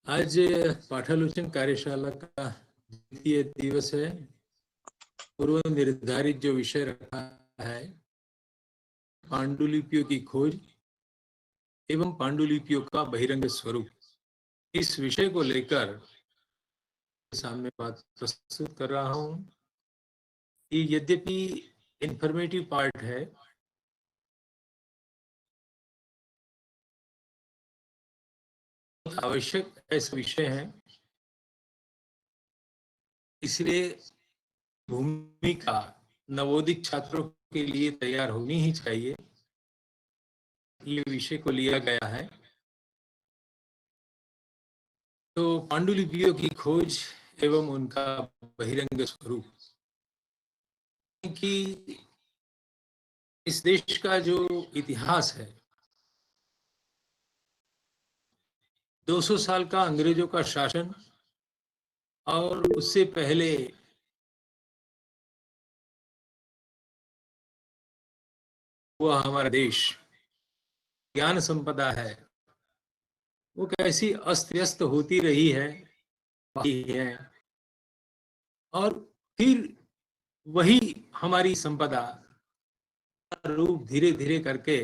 आज पाठालोचन कार्यशाला का द्वितीय दिवस है। पूर्व निर्धारित जो विषय रखा है, पांडुलिपियों की खोज एवं पांडुलिपियों का बहिरंग स्वरूप, इस विषय को लेकर सामने बात प्रस्तुत कर रहा हूं। ये यद्यपि इंफॉर्मेटिव पार्ट है, आवश्यक ऐसा विषय है, इसलिए भूमिका नवोदित छात्रों के लिए तैयार होनी ही चाहिए। ये विषय को लिया गया है। तो पांडुलिपियों की खोज एवं उनका बहिरंग स्वरूप, कि इस देश का जो इतिहास है, 200 साल का अंग्रेजों का शासन और उससे पहले वह हमारा देश ज्ञान संपदा है, वो कैसी अस्त व्यस्त होती रही है और फिर वही हमारी संपदा रूप धीरे धीरे करके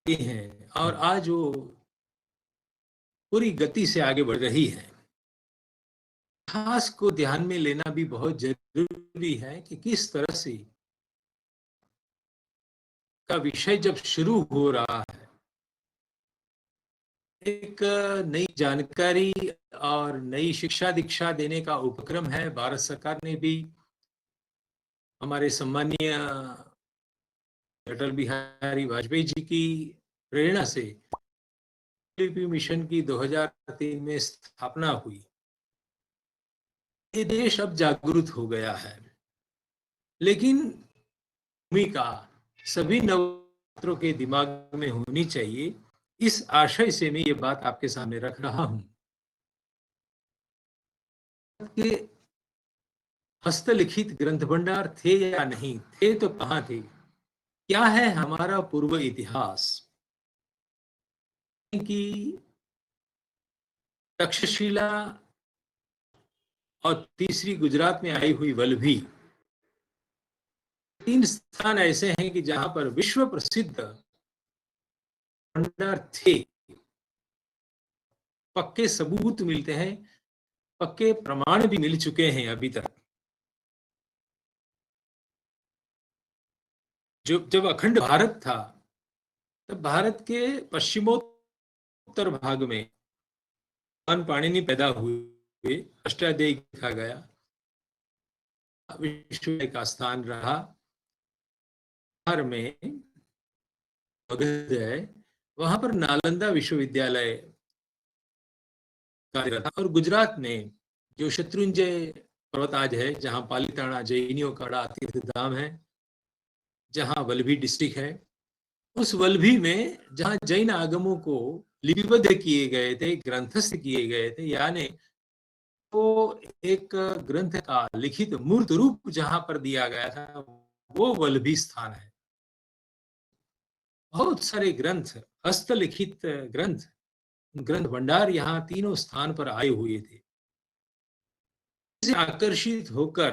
है और आज वो पूरी गति से आगे बढ़ रही है। इतिहास को ध्यान में लेना भी बहुत जरूरी है कि किस तरह से का विषय जब शुरू हो रहा है, एक नई जानकारी और नई शिक्षा दीक्षा देने का उपक्रम है। भारत सरकार ने भी हमारे सम्मानीय अटल बिहारी वाजपेयी जी की प्रेरणा से लिपि मिशन की 2003 में स्थापना हुई। ये देश अब जागरूक हो गया है, लेकिन भूमिका सभी नवछात्रों के दिमाग में होनी चाहिए। इस आशय से मैं ये बात आपके सामने रख रहा हूं कि हस्तलिखित ग्रंथ भंडार थे या नहीं थे, तो कहां थे, क्या है हमारा पूर्व इतिहास। कि तक्षशिला और तीसरी गुजरात में आई हुई वल्लभी, 3 स्थान ऐसे हैं कि जहां पर विश्व प्रसिद्ध भंडार थे। पक्के सबूत मिलते हैं, पक्के प्रमाण भी मिल चुके हैं अभी तक। जब अखंड भारत था, तब भारत के पश्चिमोत्तर भाग में पाणिनि पैदा हुए, अष्टाध्यायी लिखा गया, विश्व का स्थान रहा। बिहार में मगध है, वहां पर नालंदा विश्वविद्यालय कार्यरत था। और गुजरात में जो शत्रुंजय पर्वत आज है, जहां पालीताना जैनियों का बड़ा तीर्थ धाम है, जहां वल्लभी डिस्ट्रिक्ट है, उस वल्लभी में जहां जैन आगमों को लिपिबद्ध किए गए थे, ग्रंथस्थ किए गए थे, यानी वो एक ग्रंथ का लिखित मूर्त रूप जहां पर दिया गया था, वो वल्लभी स्थान है। बहुत सारे ग्रंथ, हस्तलिखित ग्रंथ, ग्रंथ भंडार यहाँ तीनों स्थान पर आए हुए थे। आकर्षित होकर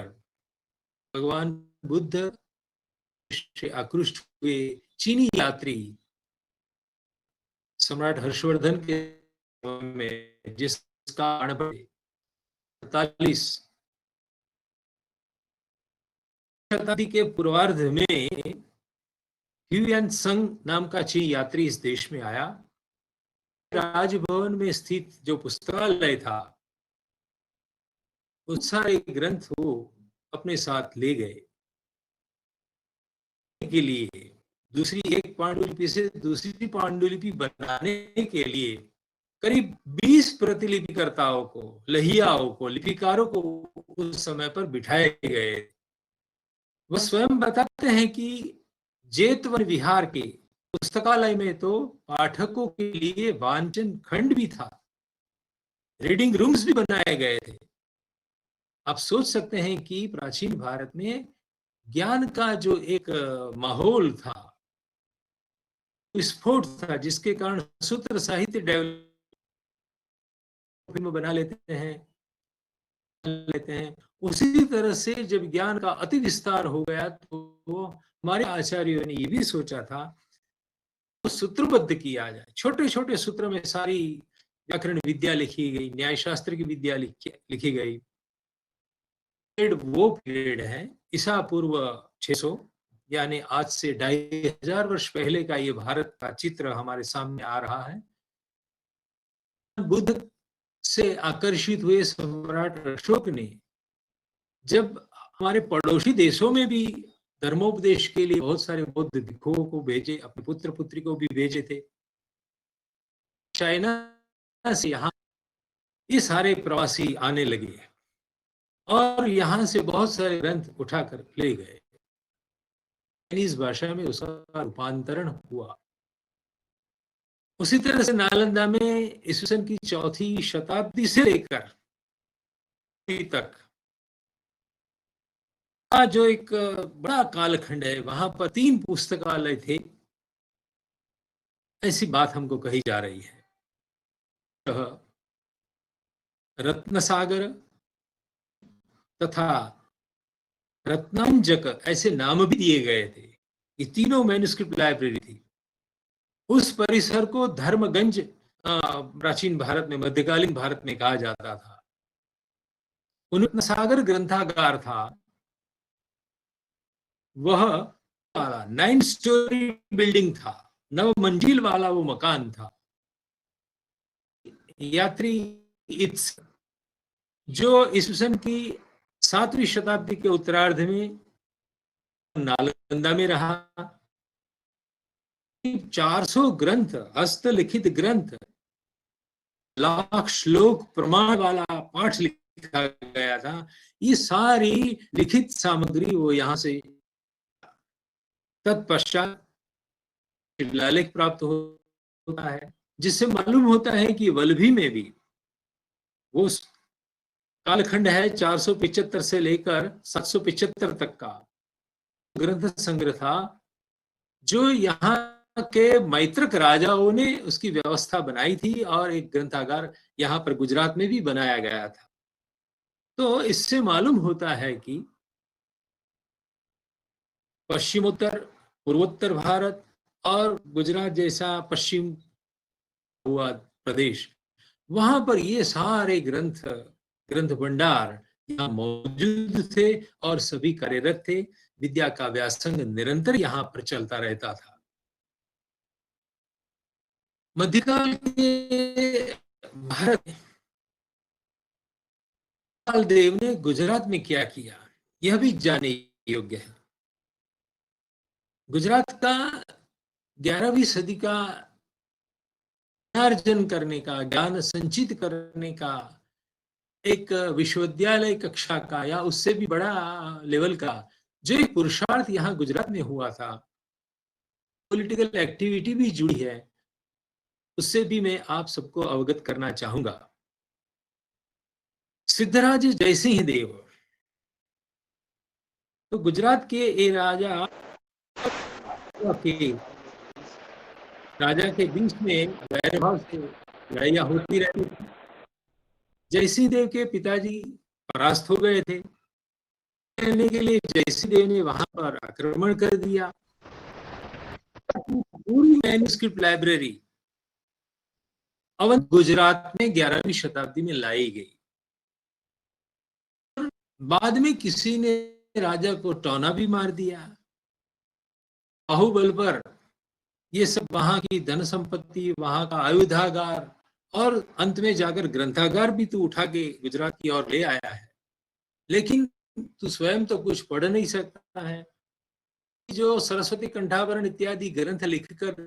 भगवान बुद्ध से आकृष्ट हुए चीनी यात्री सम्राट हर्षवर्धन के में, जिसका 47 शताब्दी के पूर्वार्ध में ह्यूएन संग नाम का चीनी यात्री इस देश में आया। राजभवन में स्थित जो पुस्तकालय था, उस सारे ग्रंथ वो अपने साथ ले गए के लिए। दूसरी एक पांडुलिपि से दूसरी पांडुलिपि बनाने के लिए करीब 20 प्रतिलिपिकर्ताओं को, लहियाओं को, लिपिकारों को उस समय पर बिठाए गए। वह स्वयं बताते हैं कि जेतवन विहार के पुस्तकालय में तो पाठकों के लिए वांचन खंड भी था, रीडिंग रूम्स भी बनाए गए थे। आप सोच सकते हैं कि प्राचीन भारत में ज्ञान का जो एक माहौल था, विस्फोट था, जिसके कारण सूत्र साहित्य डेवलप फिल्म बना लेते हैं। उसी तरह से जब ज्ञान का अति विस्तार हो गया तो हमारे आचार्यों ने ये भी सोचा था तो सूत्रबद्ध किया जाए, छोटे छोटे सूत्र में सारी व्याकरण विद्या लिखी गई, न्यायशास्त्र की विद्या लिखी गई। वो पीरियड है ईसा पूर्व 600, यानी आज से 2500 वर्ष पहले का ये भारत का चित्र हमारे सामने आ रहा है। बुद्ध से आकर्षित हुए सम्राट अशोक ने जब हमारे पड़ोसी देशों में भी धर्मोपदेश के लिए बहुत सारे बौद्ध भिक्षुओं को भेजे, अपने पुत्र पुत्री को भी भेजे थे, चाइना से यहाँ ये सारे प्रवासी आने लगे और यहाँ से बहुत सारे ग्रंथ उठाकर ले गए। चाइनीज भाषा में उसका रूपांतरण हुआ। उसी तरह से नालंदा में ईस्वी सन की 4वीं शताब्दी से लेकर तक का जो एक बड़ा कालखंड है, वहां पर 3 पुस्तकालय थे, ऐसी बात हमको कही जा रही है। रत्नसागर तथा रत्नांजक ऐसे नाम भी दिए गए थे। ये तीनों मैन्युस्क्रिप्ट लाइब्रेरी थी। उस परिसर को धर्मगंज प्राचीन भारत में, मध्यकालीन भारत में कहा जाता था। रत्नसागर ग्रंथागार था, वह 9 स्टोरी बिल्डिंग था, 9 मंजिल वाला वो मकान था। यात्री इट्स जो ईस्वी सन की 7वीं शताब्दी के उत्तरार्ध में नालंदा में रहा। 400 ग्रंथ, हस्तलिखित ग्रंथ, लाख श्लोक प्रमाण वाला पाठ लिखा गया था। ये सारी लिखित सामग्री वो यहां से तत्पश्चात शिलालेख प्राप्त होता है, जिससे मालूम होता है कि वल्लभी में भी वो कालखंड है 475 से लेकर 775 तक का ग्रंथ संग्रह था, जो यहाँ के मैत्रक राजाओं ने उसकी व्यवस्था बनाई थी और एक ग्रंथागार यहाँ पर गुजरात में भी बनाया गया था। तो इससे मालूम होता है कि पश्चिमोत्तर, पूर्वोत्तर भारत और गुजरात जैसा पश्चिम हुआ प्रदेश, वहां पर ये सारे ग्रंथ भंडार यहाँ मौजूद थे और सभी कार्यरत थे। विद्या का व्यासंग निरंतर यहाँ पर चलता रहता था। मध्यकाल के भारत में देव ने गुजरात में क्या किया, यह भी जानने योग्य है। गुजरात का 11वीं सदी का ज्ञानार्जन करने का, ज्ञान संचित करने का एक विश्वविद्यालय कक्षा का या उससे भी बड़ा लेवल का जो एक पुरुषार्थ यहाँ गुजरात में हुआ था, पॉलिटिकल एक्टिविटी भी जुड़ी है, उससे भी मैं आप सबको अवगत करना चाहूंगा। सिद्धराज जयसिंह देव तो गुजरात के ये राजा के बीच में वैरभाव से लड़ाइयां होती रहती थी। जयसिंह देव के पिताजी परास्त हो गए थे। रहने के लिए जयसिंह देव ने वहां पर आक्रमण कर दिया। पूरी मैन्युस्क्रिप्ट लाइब्रेरी अवध गुजरात में 11वीं शताब्दी में लाई गई। बाद में किसी ने राजा को टौना भी मार दिया। बाहुबल पर ये सब वहां की धन संपत्ति, वहां का आयुधागार और अंत में जाकर ग्रंथागार भी तू उठा के गुजरात की ओर ले आया है, लेकिन तू स्वयं तो कुछ पढ़ नहीं सकता है। जो सरस्वती कंठाभरण इत्यादि ग्रंथ लिखकर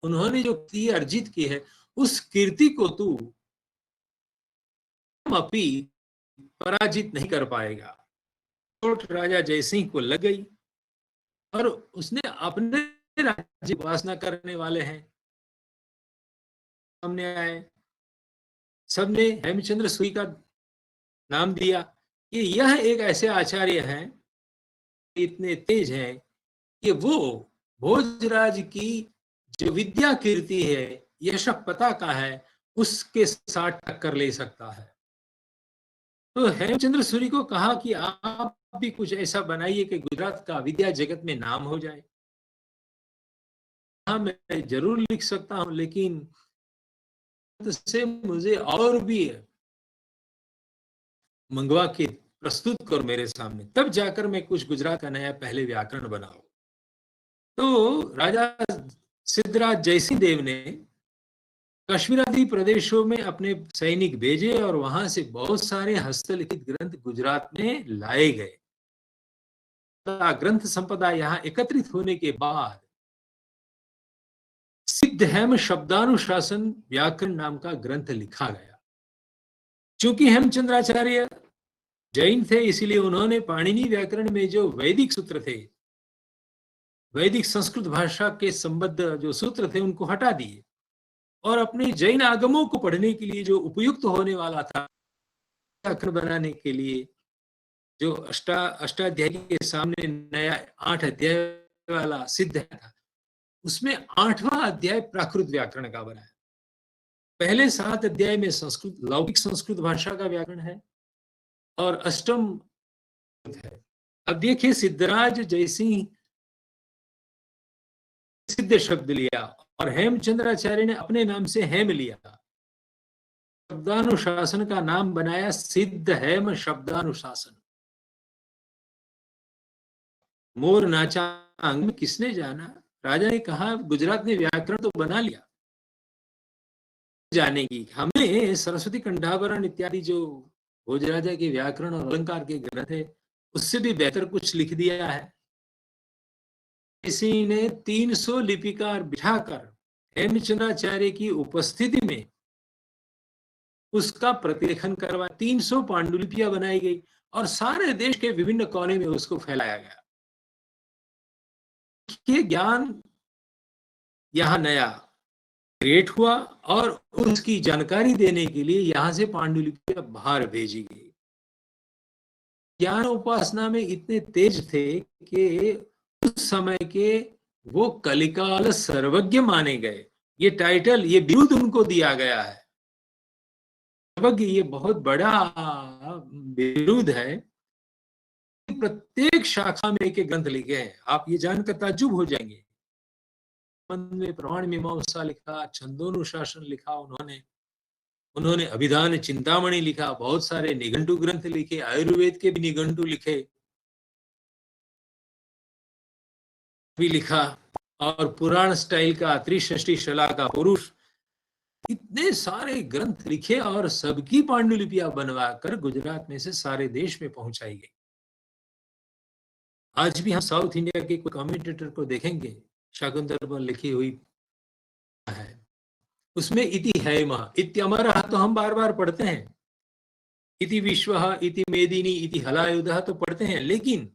उन्होंने जो कीर्ति अर्जित की है, उस कीर्ति को तू अपी पराजित नहीं कर पाएगा। चोट राजा जयसिंह को लग गई और उसने अपने राज्य उपासना करने वाले हैं सामने आए। सबने हेमचंद्र सूरी का नाम दिया कि यह एक ऐसे आचार्य हैं, इतने तेज हैं कि वो भोजराज की जो विद्या कीर्ति है, यश पताका है, उसके साथ टक्कर ले सकता है। तो हेमचंद्र सूरी को कहा कि आप भी कुछ ऐसा बनाइए कि गुजरात का विद्या जगत में नाम हो जाए। हाँ, मैं जरूर लिख सकता हूं, लेकिन से मुझे और भी मंगवा के प्रस्तुत करो मेरे सामने, तब जाकर मैं कुछ गुजरात का नया पहले व्याकरण बनाऊं। तो राजा सिद्धराज जयसिंह देव ने कश्मीर आदि प्रदेशों में अपने सैनिक भेजे और वहां से बहुत सारे हस्तलिखित ग्रंथ गुजरात में लाए गए। ग्रंथ संपदा यहाँ एकत्रित होने के बाद सिद्ध हेम शब्दानुशासन व्याकरण नाम का ग्रंथ लिखा गया। चूंकि हेमचंद्राचार्य जैन थे, इसलिए उन्होंने पाणिनि व्याकरण में जो वैदिक सूत्र थे, वैदिक संस्कृत भाषा के संबद्ध जो सूत्र थे, उनको हटा दिए और अपने जैन आगमों को पढ़ने के लिए जो उपयुक्त होने वाला था व्याकरण बनाने के लिए, जो अष्टाध्यायी के सामने नया 8 अध्याय वाला सिद्ध था, उसमें 8वां अध्याय प्राकृत व्याकरण का बनाया। पहले 7 अध्याय में संस्कृत, लौकिक संस्कृत भाषा का व्याकरण है और अष्टम है। अब देखिए, सिद्धराज जयसिंह सिद्ध शब्द लिया और हेमचंद्राचार्य ने अपने नाम से हेम लिया, शब्दानुशासन का नाम बनाया सिद्ध हेम शब्दानुशासन। मोर नाचा अंग में किसने जाना, राजा ने कहा गुजरात ने व्याकरण तो बना लिया, जाने की हमने सरस्वती कंठाभरण इत्यादि जो भोजराजा के व्याकरण और अलंकार के ग्रंथ है, उससे भी बेहतर कुछ लिख दिया है। किसी ने 300 लिपिकार बिठाकर हेमचंद्राचार्य की उपस्थिति में उसका प्रतिलेखन करवा, 300 पांडुलिपियां बनाई गई और सारे देश के विभिन्न कोने में उसको फैलाया गया। ये ज्ञान यहां नया क्रिएट हुआ और उसकी जानकारी देने के लिए यहां से पांडुलिपियां बाहर भेजी गई। ज्ञान उपासना में इतने तेज थे कि उस समय के वो कलिकाल सर्वज्ञ माने गए। ये टाइटल, ये बिरुद उनको दिया गया है। सर्वज्ञ ये बहुत बड़ा बिरुद है। प्रत्येक शाखा में एक ग्रंथ लिखे हैं, आप ये जानकर ताज्जुब हो जाएंगे। में प्रमाण मीमांसा लिखा, छंदोनुशासन लिखा उन्होंने अभिधान चिंतामणि लिखा, बहुत सारे निघंटु ग्रंथ लिखे, आयुर्वेद के भी निघंटु लिखे भी लिखा और पुराण स्टाइल का त्रिषष्टि शला का पुरुष, इतने सारे ग्रंथ लिखे और सबकी पांडुलिपियां बनवाकर गुजरात में से सारे देश में पहुंचाई गई। आज भी हम साउथ इंडिया के कोई कमेंटेटर को देखेंगे, शाकुंतल पर लिखी हुई है, उसमें इति है मह, इति अमरः तो हम बार बार पढ़ते हैं, इति विश्वः, इति मेदिनी, इति हलायुधः तो पढ़ते हैं, लेकिन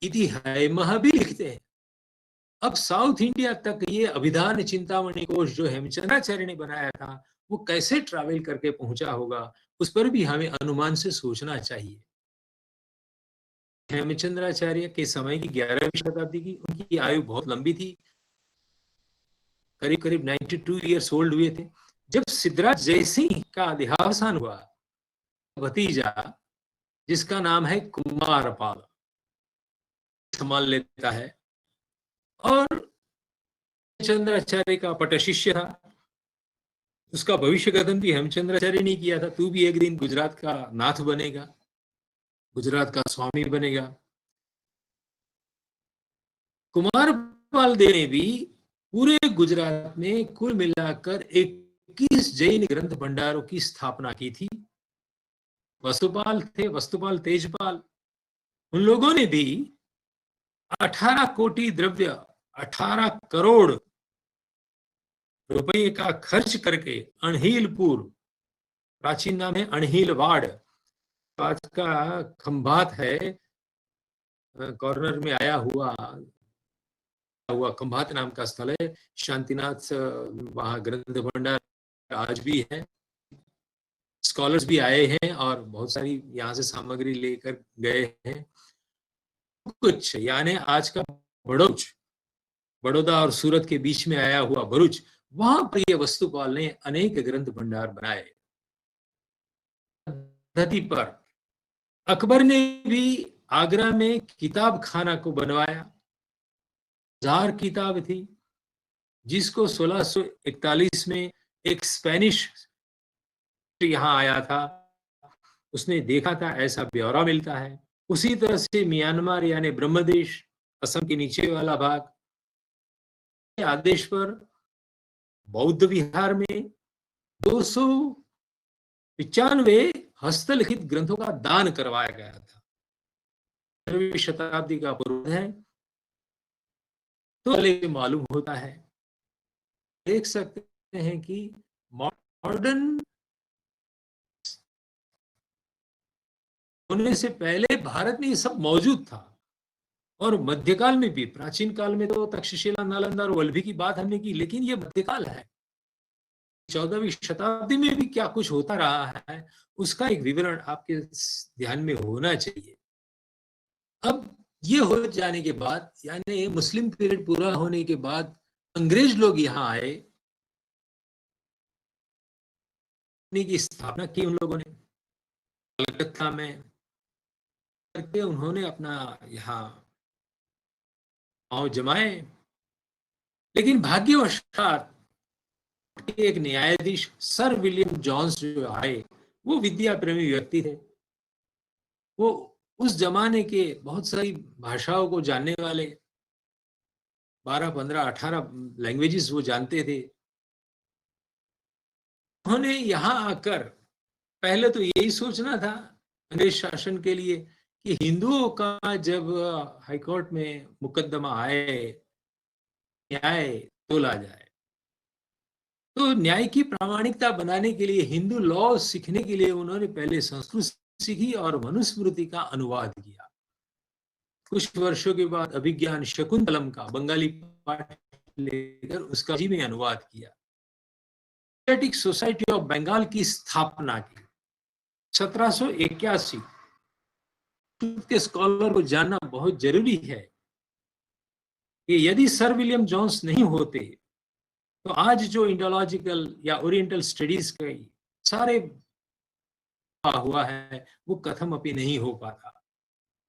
इति हैमः भी लिखते हैं। अब साउथ इंडिया तक ये अभिधान चिंतामणि कोश जो हेमचंद्राचार्य ने बनाया था, वो कैसे ट्रैवल करके पहुंचा होगा, उस पर भी हमें अनुमान से सोचना चाहिए। हेमचंद्राचार्य के समय की 11वीं शताब्दी की, उनकी आयु बहुत लंबी थी, करीब करीब 92 ईयर्स ओल्ड हुए थे। जब सिद्धराज जयसिंह का देहावसान हुआ, भतीजा जिसका नाम है कुमारपाल संभाल लेता है और हेमचंद्राचार्य का पटशिष्य था। उसका भविष्य कथन भी हेमचंद्राचार्य ने किया था, तू भी एक दिन गुजरात का नाथ बनेगा, गुजरात का स्वामी बनेगा। कुमारपाल देव ने भी पूरे गुजरात में कुल मिलाकर 21 जैन ग्रंथ भंडारों की स्थापना की थी। वस्तुपाल थे, वस्तुपाल तेजपाल, उन लोगों ने भी 18 कोटि द्रव्य, 18 करोड़ रुपये का खर्च करके अणहीलपुर, प्राचीन नाम है अणहीलवाड़, आज का खंभात है, कॉर्नर में आया हुआ खंभात नाम का स्थल है। शांतिनाथ वहां ग्रंथ भंडार आज भी है, स्कॉलर्स भी आए हैं और बहुत सारी यहाँ से सामग्री लेकर गए हैं। कुछ यानी आज का बड़ौच, बड़ौदा और सूरत के बीच में आया हुआ भरूच, वहां पर ये वस्तुपाल ने अनेक ग्रंथ भंडार बनाए। पद्धति पर अकबर ने भी आगरा में किताब खाना को बनवाया। 1000 किताब थी, जिसको 1641 में एक स्पेनिश यहाँ आया था, उसने देखा था, ऐसा ब्यौरा मिलता है। उसी तरह से म्यांमार यानी ब्रह्मदेश, असम के नीचे वाला भाग के आदेश पर बौद्ध विहार में 295 हस्तलिखित ग्रंथों का दान करवाया गया था। 13वीं शताब्दी का पूर्व है, तो मालूम होता है। देख सकते हैं कि मॉडर्न होने से पहले भारत में ये सब मौजूद था, और मध्यकाल में भी। प्राचीन काल में तो तक्षशिला, नालंदा और वल्लभी की बात हमने की, लेकिन ये मध्यकाल है। 14वीं शताब्दी में भी क्या कुछ होता रहा है, उसका एक विवरण आपके ध्यान में होना चाहिए। अब ये हो जाने के बाद, यानी मुस्लिम पीरियड पूरा होने के बाद, अंग्रेज लोग यहाँ आए, की स्थापना की उन लोगों ने कलकत्ता में करके। उन्होंने अपना यहाँ पांव जमाए, लेकिन भाग्यवशात एक न्यायाधीश सर विलियम जॉन्स जो आए, वो विद्या प्रेमी व्यक्ति थे। वो उस जमाने के बहुत सारी भाषाओं को जानने वाले, 12, 15, 18 लैंग्वेजेस वो जानते थे। उन्होंने यहाँ आकर पहले तो यही सोचना था अंग्रेज शासन के लिए कि हिंदुओं का जब हाईकोर्ट में मुकदमा आए, न्याय तोला जाए, तो न्याय की प्रामाणिकता बनाने के लिए, हिंदू लॉ सीखने के लिए उन्होंने पहले संस्कृत सीखी और मनुस्मृति का अनुवाद किया। कुछ वर्षों के बाद अभिज्ञान शकुंतलम का बंगाली पाठ लेकर उसका जी में अनुवाद किया। एशियाटिक सोसाइटी ऑफ बंगाल की स्थापना की 1781। के स्कॉलर को जानना बहुत जरूरी है कि यदि सर विलियम जॉन्स नहीं होते, तो आज जो इंडोलॉजिकल या ओरिएंटल स्टडीज के सारे हुआ है, वो कथम अपनी नहीं हो पाता।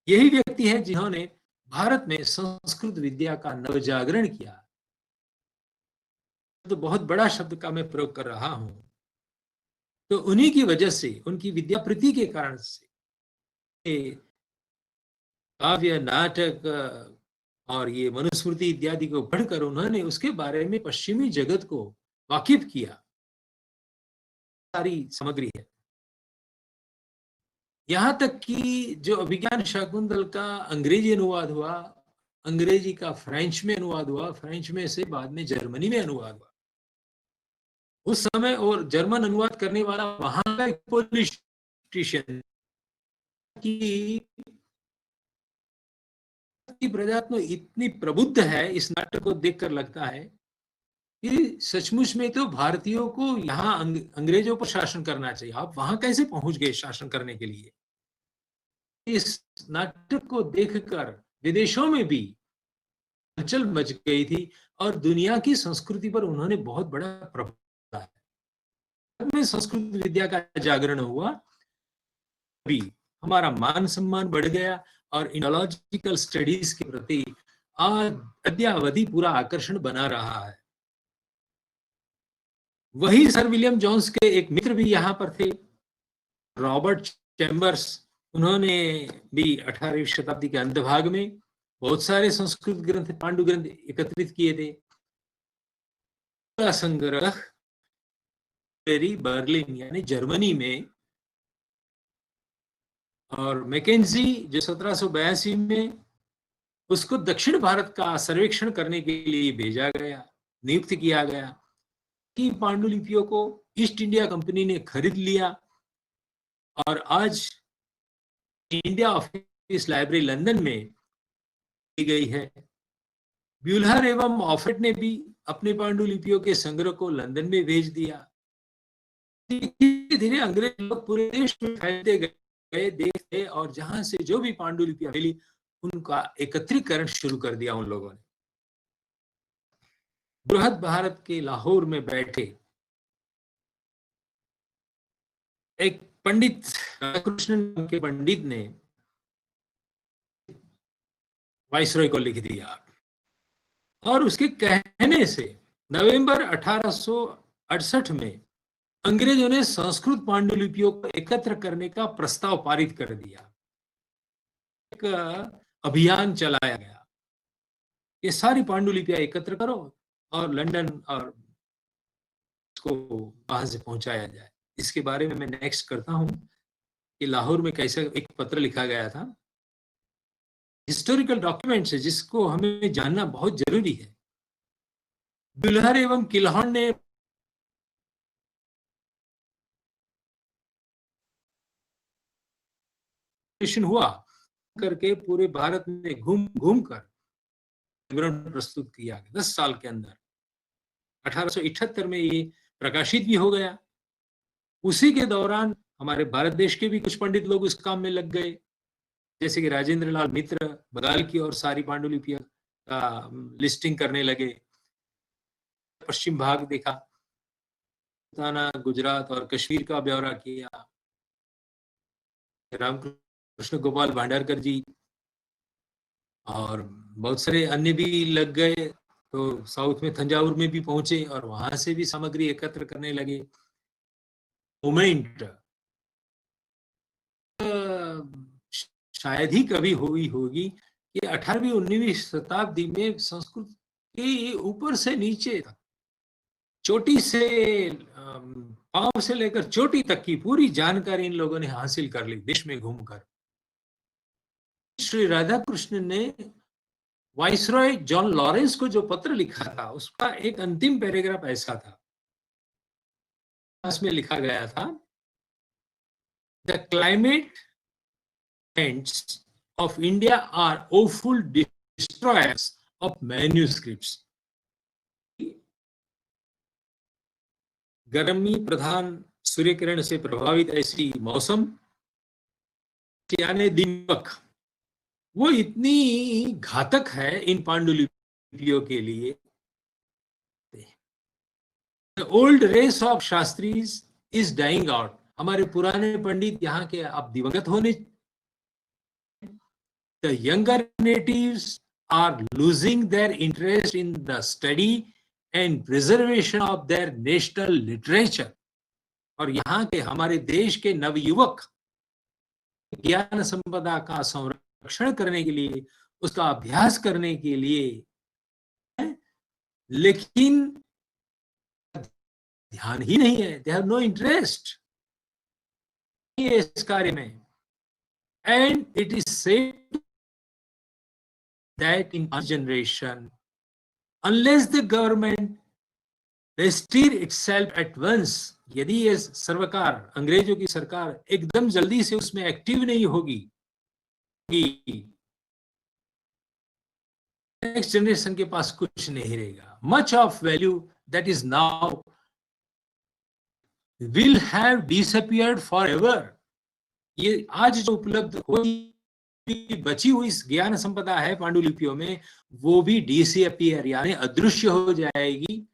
यही व्यक्ति है जिन्होंने भारत में संस्कृत विद्या का नवजागरण किया। तो बहुत बड़ा शब्द का मैं प्रयोग कर रहा हूं, तो उन्हीं की वजह से, उनकी विद्याप्रति के कारण से काव्य, नाटक और ये मनुस्मृति इत्यादि को पढ़कर उन्होंने उसके बारे में पश्चिमी जगत को वाकिफ किया। सारी सामग्री है, यहां तक कि जो अभिज्ञान शाकुंतल का अंग्रेजी अनुवाद हुआ, अंग्रेजी का फ्रेंच में अनुवाद हुआ, फ्रेंच में से बाद में जर्मनी में अनुवाद हुआ। उस समय और जर्मन अनुवाद करने वाला वहां का एक पॉलिटिशियन की प्रजात्म इतनी प्रबुद्ध है, इस नाटक को देखकर लगता है कि सचमुच में तो भारतीयों को यहाँ अंग्रेजों पर शासन करना चाहिए। आप वहां कैसे पहुंच गए शासन करने के लिए? इस नाटक को देखकर विदेशों में भी हलचल मच गई थी, और दुनिया की संस्कृति पर उन्होंने बहुत बड़ा प्रभाव डाला। में संस्कृत विद्या का जागरण हुआ, भी हमारा मान सम्मान बढ़ गया, और इंडोलॉजिकल स्टडीज के प्रति अद्यावधि पूरा आकर्षण बना रहा है। वही सर विलियम जॉन्स के एक मित्र भी यहाँ पर थे, रॉबर्ट चैम्बर्स। उन्होंने भी 18वीं शताब्दी के अंतभाग में बहुत सारे संस्कृत ग्रंथ, पांडु ग्रंथ एकत्रित किए थे। संग्रह बर्लिन यानी जर्मनी में, और मैकेंजी जो 1782 में, उसको दक्षिण भारत का सर्वेक्षण करने के लिए भेजा गया, नियुक्त किया गया। कि पांडुलिपियों को ईस्ट इंडिया कंपनी ने खरीद लिया, और आज इंडिया ऑफिस लाइब्रेरी लंदन में की गई है। ब्यूलर एवं ऑफेट ने भी अपने पांडुलिपियों के संग्रह को लंदन में भेज दिया। धीरे धीरे अंग्रेज लोग पूरे देश में फैलते गए, देखते, और जहां से जो भी पांडुलिपियां मिली उनका एकत्रीकरण शुरू कर दिया उन लोगों ने। बृहद भारत के लाहौर में बैठे एक पंडित कृष्ण के पंडित ने वाइसरॉय को लिख दिया और उसके कहने से नवंबर 1868 में अंग्रेजों ने संस्कृत पांडुलिपियों को एकत्र करने का प्रस्ताव पारित कर दिया। एक अभियान चलाया गया, ये सारी पांडुलिपियां एकत्र करो और लंदन और उसको वहां से पहुंचाया जाए। इसके बारे में मैं नेक्स्ट करता हूं कि लाहौर में कैसे एक पत्र लिखा गया था। हिस्टोरिकल डॉक्यूमेंट्स है जिसको हमें जानना बहुत जरूरी है। दुल्हर एवं किल्हौन ने हुआ करके पूरे भारत में घूम घूम कर विवरण प्रस्तुत किया 10 साल के अंदर। 1878 में ये प्रकाशित भी हो गया। उसी के दौरान हमारे भारत देश के भी कुछ पंडित लोग उस काम में लग गए, जैसे कि राजेंद्र लाल मित्र बंगाल की और सारी पांडुलिपियां का लिस्टिंग करने लगे। पश्चिम भाग देखा, गुजरात और कश्मीर का ब्यौरा किया। रामकृष्ण गोपाल भांडारकर जी और बहुत सारे अन्य भी लग गए, तो साउथ में थंजावुर में भी पहुंचे और वहां से भी सामग्री एकत्र करने लगे। मूवमेंट शायद ही कभी हुई होगी कि 18वीं 19वीं शताब्दी में संस्कृत के ऊपर से नीचे तक, चोटी से पांव से लेकर चोटी तक की पूरी जानकारी इन लोगों ने हासिल कर ली देश में घूमकर। श्री राधाकृष्ण ने वाइसरॉय जॉन लॉरेंस को जो पत्र लिखा था उसका एक अंतिम पैराग्राफ ऐसा था, उसमें लिखा गया था, the climate ends of India are awful destroyers of manuscripts. गर्मी प्रधान सूर्य किरण से प्रभावित ऐसी मौसम यानी दीमक, वो इतनी घातक है इन पांडुलिपियों के लिए। The old race of शास्त्रीज is dying out। हमारे पुराने पंडित यहाँ के अब दिवंगत होने। The younger natives are losing their interest in the study and preservation of their national literature। और यहाँ के हमारे देश के नवयुवक ज्ञान संपदा का संरक्षण करने के लिए, उसका अभ्यास करने के लिए, लेकिन ध्यान ही नहीं है, दे हैव नो इंटरेस्ट इस कार्य में। And it is said that in our generation unless the government stir itself at once, यदि ये सर्वकार, अंग्रेजों की सरकार एकदम जल्दी से उसमें एक्टिव नहीं होगी, नेक्स्ट जनरेशन के पास कुछ नहीं रहेगा। Much of value that is now will have disappeared forever. ये आज जो उपलब्ध हुई बची हुई ज्ञान संपदा है पांडुलिपियों में, वो भी डिसअपियर यानी अदृश्य हो जाएगी,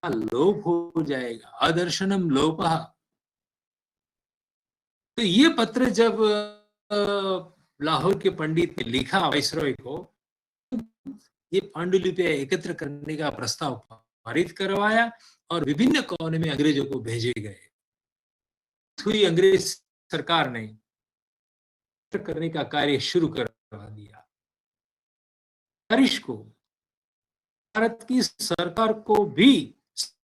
लोप हो जाएगा। अदर्शनम लोपः। तो ये पत्र जब लाहौर के पंडित ने लिखा वाइसरॉय को, ये पांडुलिपियां एकत्र करने का प्रस्ताव पारित करवाया और विभिन्न कोने में अंग्रेजों को भेजे गए। हुई अंग्रेज सरकार ने करने का कार्य शुरू करवा दिया। बारिश को भारत की सरकार को भी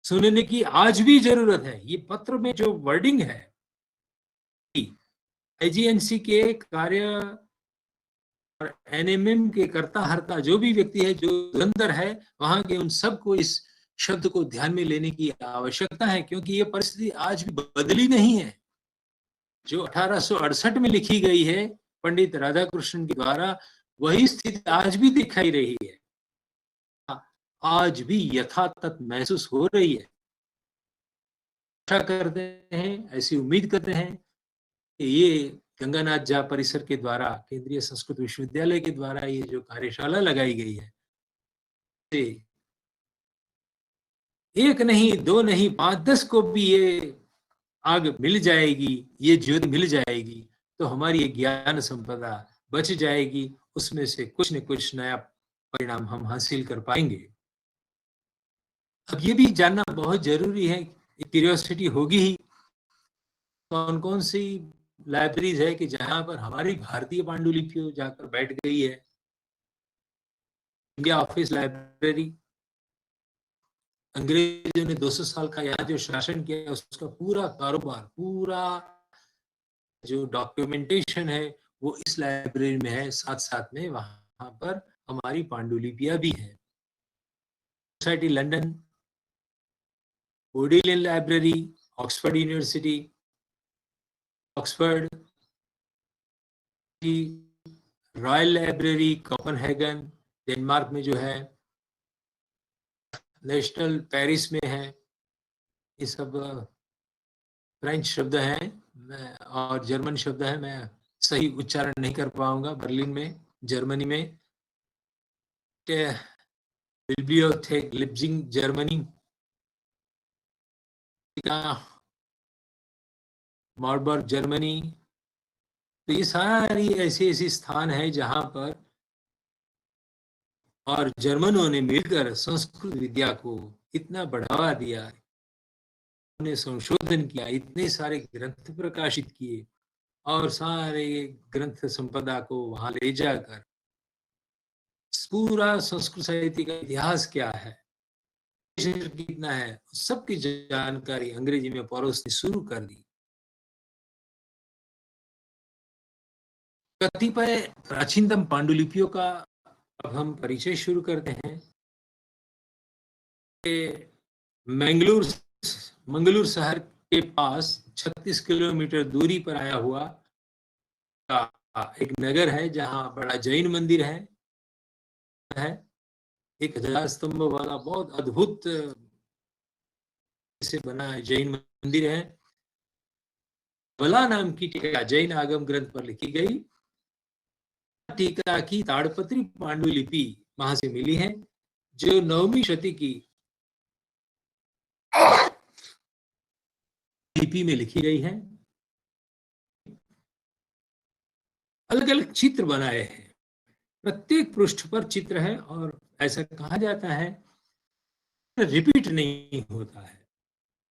सुनने की आज भी जरूरत है। ये पत्र में जो वर्डिंग है, आईजीएनसी के कार्य और एनएमएम के कर्ता हर्ता जो भी व्यक्ति है, जो अंदर है वहां के, उन सबको इस शब्द को ध्यान में लेने की आवश्यकता है, क्योंकि ये परिस्थिति आज भी बदली नहीं है। जो 1868 में लिखी गई है पंडित राधाकृष्णन के द्वारा, वही स्थिति आज भी दिखाई रही है, आज भी यथातथ महसूस हो रही है। आशा करते हैं, ऐसी उम्मीद करते हैं कि ये गंगानाथ झा परिसर के द्वारा, केंद्रीय संस्कृत विश्वविद्यालय के द्वारा ये जो कार्यशाला लगाई गई है, एक नहीं, दो नहीं, 5-10 को भी ये आग मिल जाएगी, ये ज्योति मिल जाएगी, तो हमारी ये ज्ञान संपदा बच जाएगी, उसमें से कुछ न कुछ नया परिणाम हम हासिल कर पाएंगे। अब ये भी जानना बहुत जरूरी है, क्यूरियोसिटी होगी ही, कौन कौन सी लाइब्रेरीज है कि जहां पर हमारी भारतीय पांडुलिपि जाकर बैठ गई है। इंडिया ऑफिस लाइब्रेरी, अंग्रेजों ने 200 साल का यहाँ जो शासन किया, उसका पूरा कारोबार, पूरा जो डॉक्यूमेंटेशन है वो इस लाइब्रेरी में है। साथ साथ में वहां पर हमारी पांडुलिपियां भी है। Society London, Bodleian library, Oxford university, Oxford, royal library Copenhagen Denmark में जो है, नेशनल पेरिस में है। ये सब फ्रेंच शब्द हैं और जर्मन शब्द है, मैं सही उच्चारण नहीं कर पाऊंगा। बर्लिन में, जर्मनी में, बिब्लियोथेक लिप्जिंग जर्मनी, मार्बर्ग जर्मनी। तो ये सारी ऐसी ऐसी स्थान है जहां पर, और जर्मनों ने मिलकर संस्कृत विद्या को इतना बढ़ावा दिया, उन्हें संशोधन किया, इतने सारे ग्रंथ प्रकाशित किए, और सारे ग्रंथ संपदा को वहां ले जाकर पूरा संस्कृत साहित्य का इतिहास क्या है, कितना है, सबकी जानकारी अंग्रेजी में परोसनी शुरू कर दी। कतिपय प्राचीनतम पांडुलिपियों का अब हम परिचय शुरू करते हैं। मंगलूर शहर के पास 36 किलोमीटर दूरी पर आया हुआ एक नगर है जहां बड़ा जैन मंदिर है। 1000 स्तंभ वाला बहुत अद्भुत से बना जैन मंदिर है। बला नाम की टीका जैन आगम ग्रंथ पर लिखी गई। टीका की ताड़पत्री पांडुलिपि वहां से मिली है, जो 9वीं शती की लिपि में लिखी गई है। अलग अलग चित्र बनाए हैं, प्रत्येक पृष्ठ पर चित्र है, और ऐसा कहा जाता है रिपीट नहीं होता है।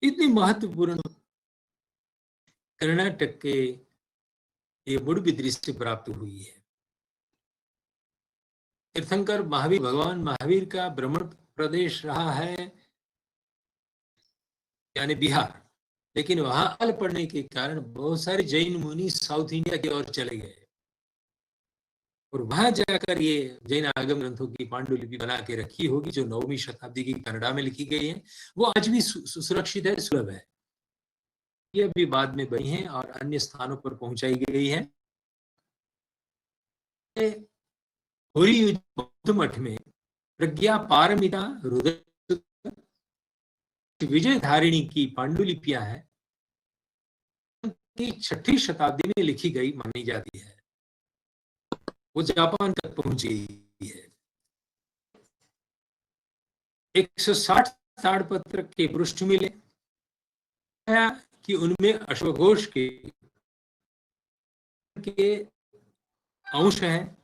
इतनी महत्वपूर्ण कर्नाटक के ये मुड़बिद्री से प्राप्त हुई है। तीर्थंकर महावीर, भगवान महावीर का भ्रमण प्रदेश रहा है यानी बिहार, लेकिन वहां अल पड़ने के कारण बहुत सारे जैन मुनि साउथ इंडिया की ओर चले गए, और वहां जाकर ये जैन आगम ग्रंथों की पांडुलिपि बना के रखी होगी, जो 9वीं शताब्दी की कन्नड़ा में लिखी गई है। वो आज भी सुरक्षित है, सुलभ है। ये भी बाद में बनी है और अन्य स्थानों पर पहुंचाई गई है। बौद्ध मठ में प्रज्ञा पारमिता रुद्र विजय धारिणी की पांडुलिपियां हैं, की 6ठी शताब्दी में लिखी गई मानी जाती है। वो जापान तक पहुंची है। 160 ताड़पत्र के पृष्ठ मिले कि उनमें अश्वघोष के अंश हैं,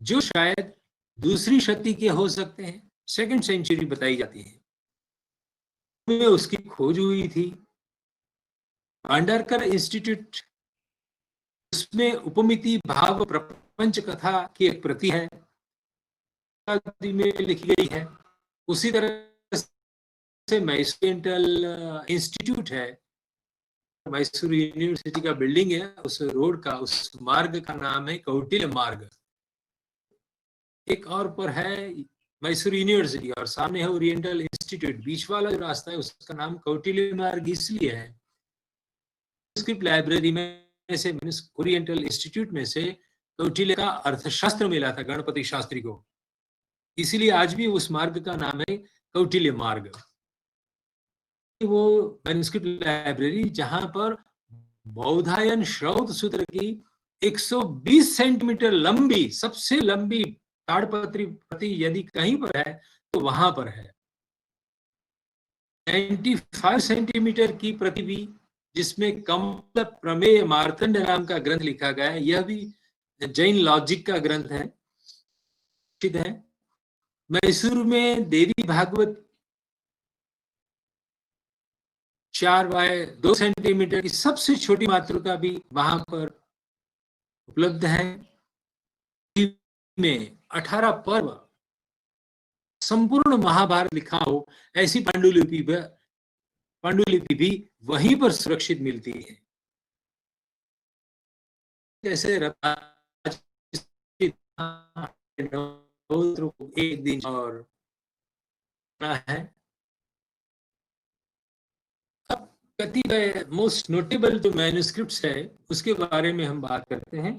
जो शायद दूसरी शती के हो सकते हैं, 2nd सेंचुरी बताई जाती है। में उसकी खोज हुई थी। भांडारकर इंस्टीट्यूट, उसमें उपमिति भाव प्रपंच कथा की एक प्रति है, में लिखी गई है। उसी तरह से मैसूर इंस्टीट्यूट है, मैसूर यूनिवर्सिटी का बिल्डिंग है, उस रोड का, उस मार्ग का नाम है कौटिल्य मार्ग। एक और पर है मैसूर यूनिवर्सिटी और सामने है ओरिएंटल इंस्टीट्यूट। बीच वाला जो रास्ता है उसका नाम कौटिल्य मार्ग इसलिए है, स्क्रिप्ट लाइब्रेरी में से, ओरिएंटल इंस्टीट्यूट में से कौटिल्य का अर्थशास्त्र मिला था गणपति शास्त्री को, इसीलिए आज भी उस मार्ग का नाम है कौटिल्य मार्ग। वो मैन्युस्क्रिप्ट लाइब्रेरी जहां पर बौधायन श्रौत सूत्र की 120 सेंटीमीटर लंबी, सबसे लंबी ताड़पत्री प्रति यदि कहीं पर है तो वहां पर है। 95 सेंटीमीटर की प्रतिलिपि, जिसमें कमल प्रमेय मार्तंड नाम का ग्रंथ लिखा गया है। यह भी जैन लॉजिक का ग्रंथ है। मैसूर में देवी भागवत 4 बाय 2 सेंटीमीटर की सबसे छोटी मातृका भी वहां पर उपलब्ध है। में 18 पर्व संपूर्ण महाभारत लिखा हो, ऐसी पांडुलिपि भी वहीं पर सुरक्षित मिलती है। जैसे एक दिन और है। अब कतिपय मोस्ट नोटेबल जो मैन्युस्क्रिप्ट्स है उसके बारे में हम बात करते हैं।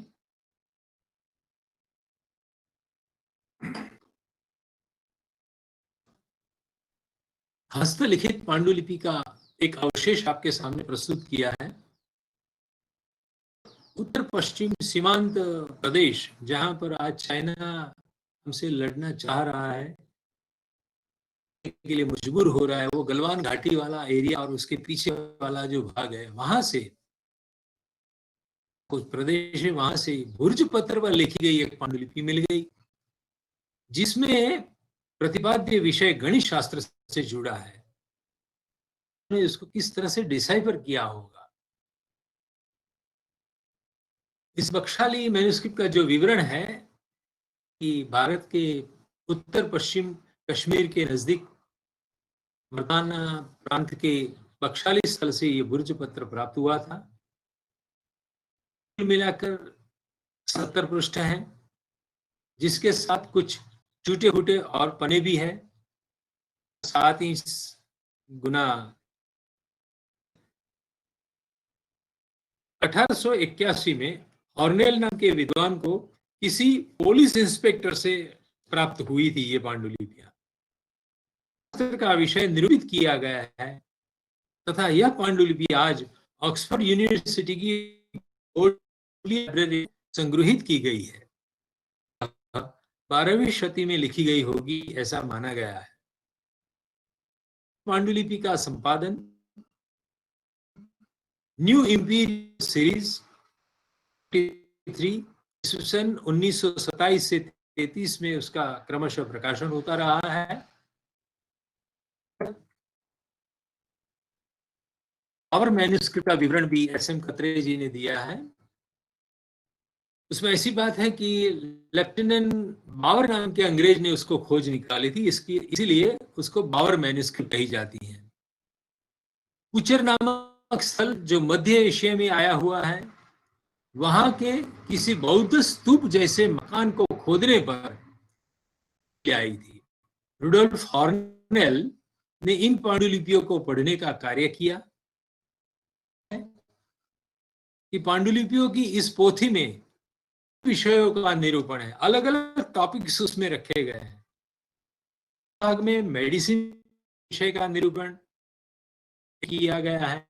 हस्तलिखित पांडुलिपि का एक अवशेष आपके सामने प्रस्तुत किया है। उत्तर पश्चिम सीमांत प्रदेश, जहां पर आज चाइना हमसे लड़ना चाह रहा है, के लिए मजबूर हो रहा है, वो गलवान घाटी वाला एरिया और उसके पीछे वाला जो भाग है, वहां से कुछ प्रदेश है, वहां से भुर्ज पत्र पर लिखी गई एक पांडुलिपि मिल गई, जिसमें प्रतिपाद्य विषय गणित शास्त्र से जुड़ा है। उन्होंने इसको किस तरह से डिसाइफर किया होगा। इस बख्शाली मैन्युस्क्रिप्ट का जो विवरण है कि भारत के उत्तर पश्चिम कश्मीर के नजदीक मर्दाना प्रांत के बख्शाली स्थल से ये भुर्ज पत्र प्राप्त हुआ था। मिलाकर 70 पृष्ठ हैं, जिसके साथ कुछ टूटे फूटे और पन्ने भी है। 7 इंच गुना 1881 में हॉर्नेल नाम के विद्वान को किसी पुलिस इंस्पेक्टर से प्राप्त हुई थी ये पांडुलिपियां। का विषय निरूपित किया गया है तथा यह पांडुलिपि आज ऑक्सफोर्ड यूनिवर्सिटी की लाइब्रेरी संग्रहित की गई है। 12वीं शती में लिखी गई होगी ऐसा माना गया है। पांडुलिपि का संपादन न्यू इंपीरियल सीरीज 1927 से 33 में उसका क्रमशः प्रकाशन होता रहा है। और मैन्युस्क्रिप्ट का विवरण भी एस.एम. खत्री जी ने दिया है। उसमें ऐसी बात है कि लेफ्टिनेंट बावर नाम के अंग्रेज ने उसको खोज निकाली थी, इसीलिए उसको बावर मैन्युस्क्रिप्ट कही जाती है। कुचर नामक स्थल जो मध्य एशिया में आया हुआ है, वहां के किसी बौद्ध स्तूप जैसे मकान को खोदने पर आई थी। रुडोल्फ हॉर्नेल ने इन पांडुलिपियों को पढ़ने का कार्य किया कि पांडुलिपियों की इस पोथी में विषयों का निरूपण है, अलग अलग टॉपिक्स उसमें रखे गए हैं। भाग में मेडिसिन विषय का निरूपण किया गया है।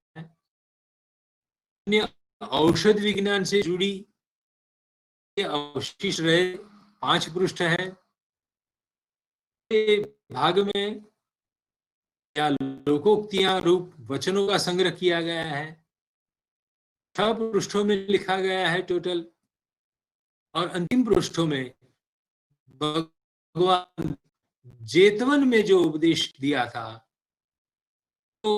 औषध विज्ञान से जुड़ी अवशिष्ट रहे 5 पृष्ठ है। भाग में या लोकोक्तियां रूप वचनों का संग्रह किया गया है। 6 पृष्ठों में लिखा गया है टोटल, और अंतिम पृष्ठों में भगवान जेतवन में जो उपदेश दिया था तो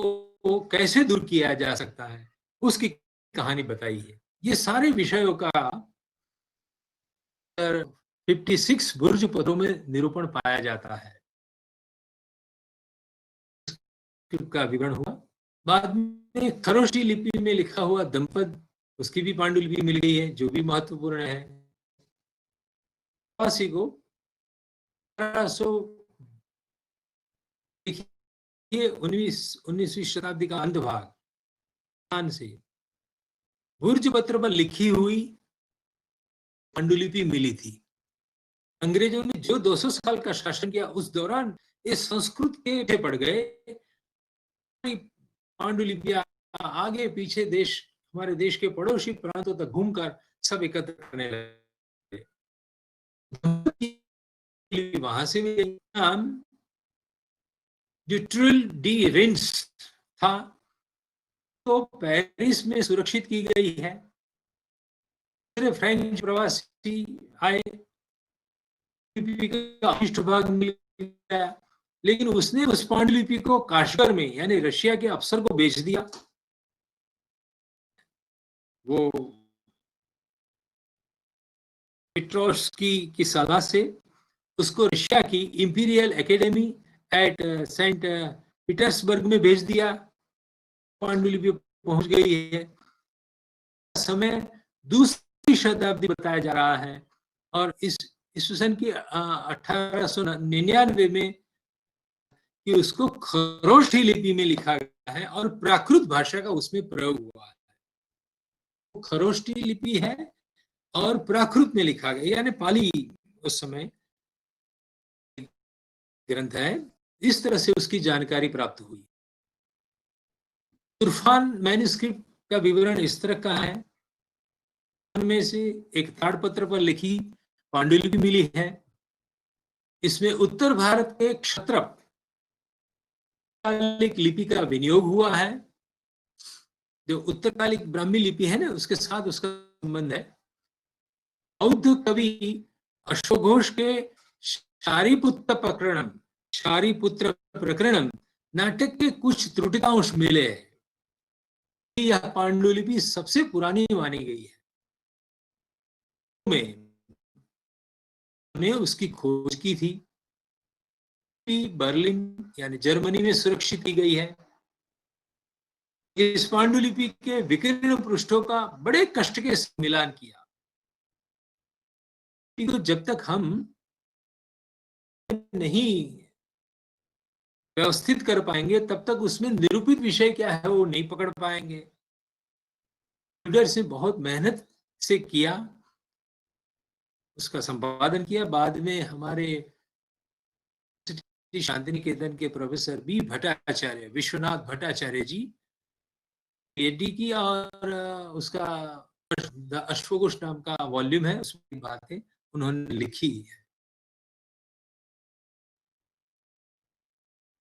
वो कैसे दूर किया जा सकता है उसकी कहानी बताई है। ये सारे विषयों का 56 भुर्ज पदों में निरूपण पाया जाता है। का विवरण हुआ। बाद में खरोष्टी लिपि में लिखा हुआ दंपद, उसकी भी पांडुलिपि मिल गई है, जो भी महत्वपूर्ण है। को 19वीं शताब्दी का अंतभाग से भुर्ज पत्र पर लिखी हुई पांडुलिपि मिली थी। अंग्रेजों ने जो 200 साल का शासन किया, उस दौरान इस संस्कृत के पड़ गए। पांडुलिपियां आगे पीछे देश, हमारे देश के पड़ोसी प्रांतों तक घूमकर सब एकत्र करने लगे। वहां से भी नाम ड्यूट्रिल डी रिंस था, तो पेरिस में सुरक्षित की गई है। फ्रेंच प्रवासी आए, भाग मिल गया, लेकिन उसने उस पांडुलिपि को काश्गर में यानी रशिया के अफसर को बेच दिया। वो पेट्रोस्की की सलाह से उसको रशिया की imperial academy at Saint Petersburg में भेज दिया। पांडुलिपि पहुंच गई है। समय दूसरी शताब्दी बताया जा रहा है और इस सन की 1899 में कि उसको खरोष्ठी लिपि में लिखा गया है और प्राकृत भाषा का उसमें प्रयोग हुआ है। वो खरोष्ठी लिपि है और प्राकृत में लिखा गया, यानी पाली उस समय ग्रंथ है। इस तरह से उसकी जानकारी प्राप्त हुई। तुर्फान मैन्युस्क्रिप्ट का विवरण इस तरह का है। में से एक ताड़पत्र पर लिखी पांडुलिपि मिली है। इसमें उत्तर भारत के क्षत्रप लिपि का विनियोग हुआ है। जो उत्तरकालिक ब्राह्मी लिपि है ना, उसके साथ उसका संबंध है। बौद्ध कवि अश्वघोष के शारिपुत्र प्रकरणम नाटक के कुछ त्रुटितांश मिले हैं। यह पांडुलिपि सबसे पुरानी मानी गई है। में उसकी खोज की थी। बर्लिन यानी जर्मनी में सुरक्षित की गई है। इस पांडुलिपि के विकीर्ण पृष्ठों का बड़े कष्ट के मिलान किया। तो जब तक हम नहीं व्यवस्थित कर पाएंगे तब तक उसमें निरूपित विषय क्या है वो नहीं पकड़ पाएंगे। से बहुत मेहनत से किया, उसका संपादन किया। बाद में हमारे शांति निकेतन के प्रोफेसर बी भट्टाचार्य, विश्वनाथ भट्टाचार्य जी पीएचडी की, और उसका अश्वघोष नाम का वॉल्यूम है, उसमें बातें उन्होंने लिखी है।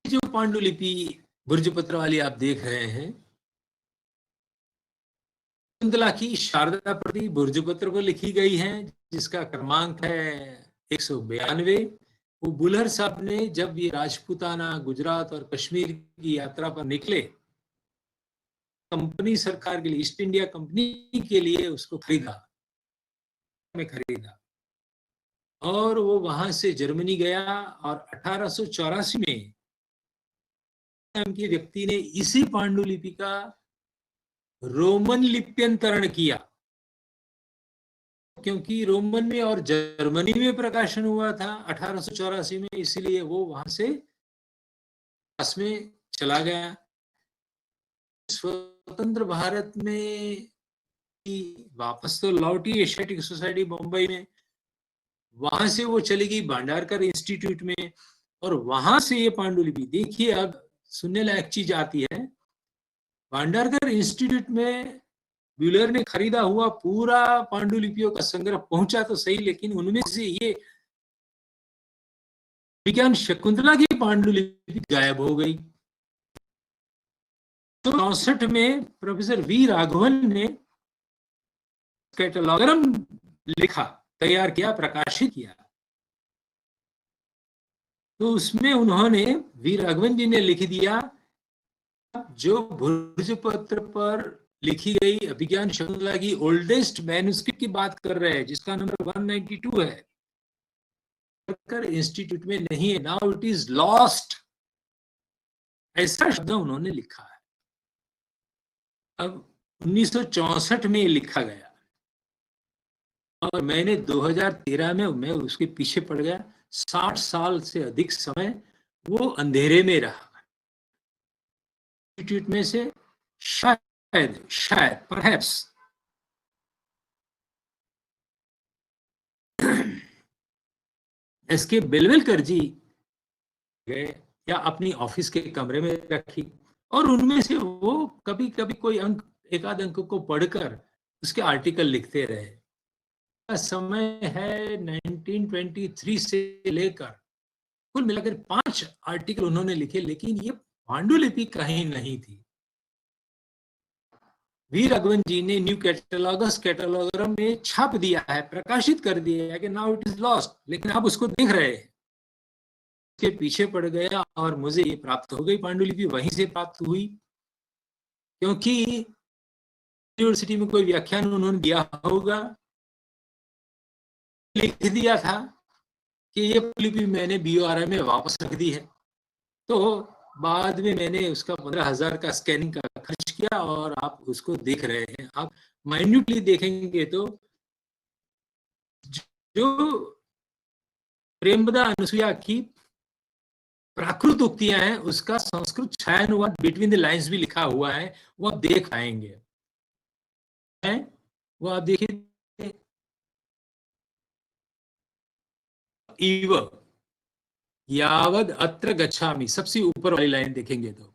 जो पांडुलिपि भुर्जपत्र वाली आप देख रहे हैं, शकुंतला की शारदा प्रति भुर्जपत्र पर लिखी गई है, जिसका क्रमांक है 192। वो बुलहर साहब ने जब ये राजपूताना, गुजरात और कश्मीर की यात्रा पर निकले, कंपनी सरकार के लिए, ईस्ट इंडिया कंपनी के लिए उसको खरीदा और वो वहां से जर्मनी गया। और 1884 में के व्यक्ति ने इसी पांडुलिपि का रोमन लिप्यंतरण किया, क्योंकि रोमन में और जर्मनी में प्रकाशन हुआ था 1884 में, इसलिए वो वहां से पास में चला गया। स्वतंत्र भारत में वापस तो लौटी एशियाटिक सोसाइटी बम्बई में, वहां से वो चली गई भांडारकर इंस्टीट्यूट में, और वहां से ये पांडुलिपि, देखिए अब सुनने लायक चीज आती है। भांडारकर इंस्टीट्यूट में ब्यूलर ने खरीदा हुआ पूरा पांडुलिपियों का संग्रह पहुंचा तो सही, लेकिन उनमें से ये विज्ञान शकुंतला की पांडुलिपि गायब हो गई। तो 1964 में प्रोफेसर वी राघवन ने कैटलॉगरम लिखा, तैयार किया, प्रकाशित किया। तो उसमें उन्होंने, वी राघवन जी ने लिख दिया, जो भुर्जपत्र पर लिखी गई अभिज्ञान शकुंतला की ओल्डेस्ट मैन्युस्क्रिप्ट की बात कर रहे हैं, जिसका नंबर 192 है, इंस्टीट्यूट में नहीं है, नाउ इट इज लॉस्ट, ऐसा शब्द उन्होंने लिखा है। अब 1964 में लिखा गया और मैंने 2013 में मैं उसके पीछे पड़ गया। 60 साल से अधिक समय वो अंधेरे में रहा। इंस्टीट्यूट में से शायद परहैप्स एसके बेलवेलकर जी गए या अपनी ऑफिस के कमरे में रखी, और उनमें से वो कभी कभी कोई अंक, एक आध अंक को पढ़कर उसके आर्टिकल लिखते रहे। समय है 1923 से लेकर कुल मिलाकर 5 आर्टिकल उन्होंने लिखे, लेकिन ये पांडुलिपि कहीं नहीं थी। वी राघवन जी ने न्यू कैटलॉगस कैटलॉगरम में छाप दिया है, प्रकाशित कर दिया है कि नाउ इट इज लॉस्ट, लेकिन आप उसको देख रहे हैं। के पीछे पड़ गया और मुझे ये प्राप्त हो गई पांडुलिपि, वहीं से प्राप्त हुई, क्योंकि यूनिवर्सिटी में कोई व्याख्यान उन्होंने दिया होगा, लिख दिया था कि ये लिपि मैंने BORI में वापस रख दी है। तो बाद में मैंने उसका 15,000 का स्कैनिंग का खर्च किया और आप उसको देख रहे हैं। आप माइन्यूटली देखेंगे तो जो प्रेमदा अनुसुईया की प्राकृत उक्तियां हैं, उसका संस्कृत छायानुवाद बिटवीन द लाइन्स भी लिखा हुआ है, वो आप देख पाएंगे। वो आप देखिए, इव यावद अत्र गच्छामि, सबसे ऊपर वाली लाइन देखेंगे तो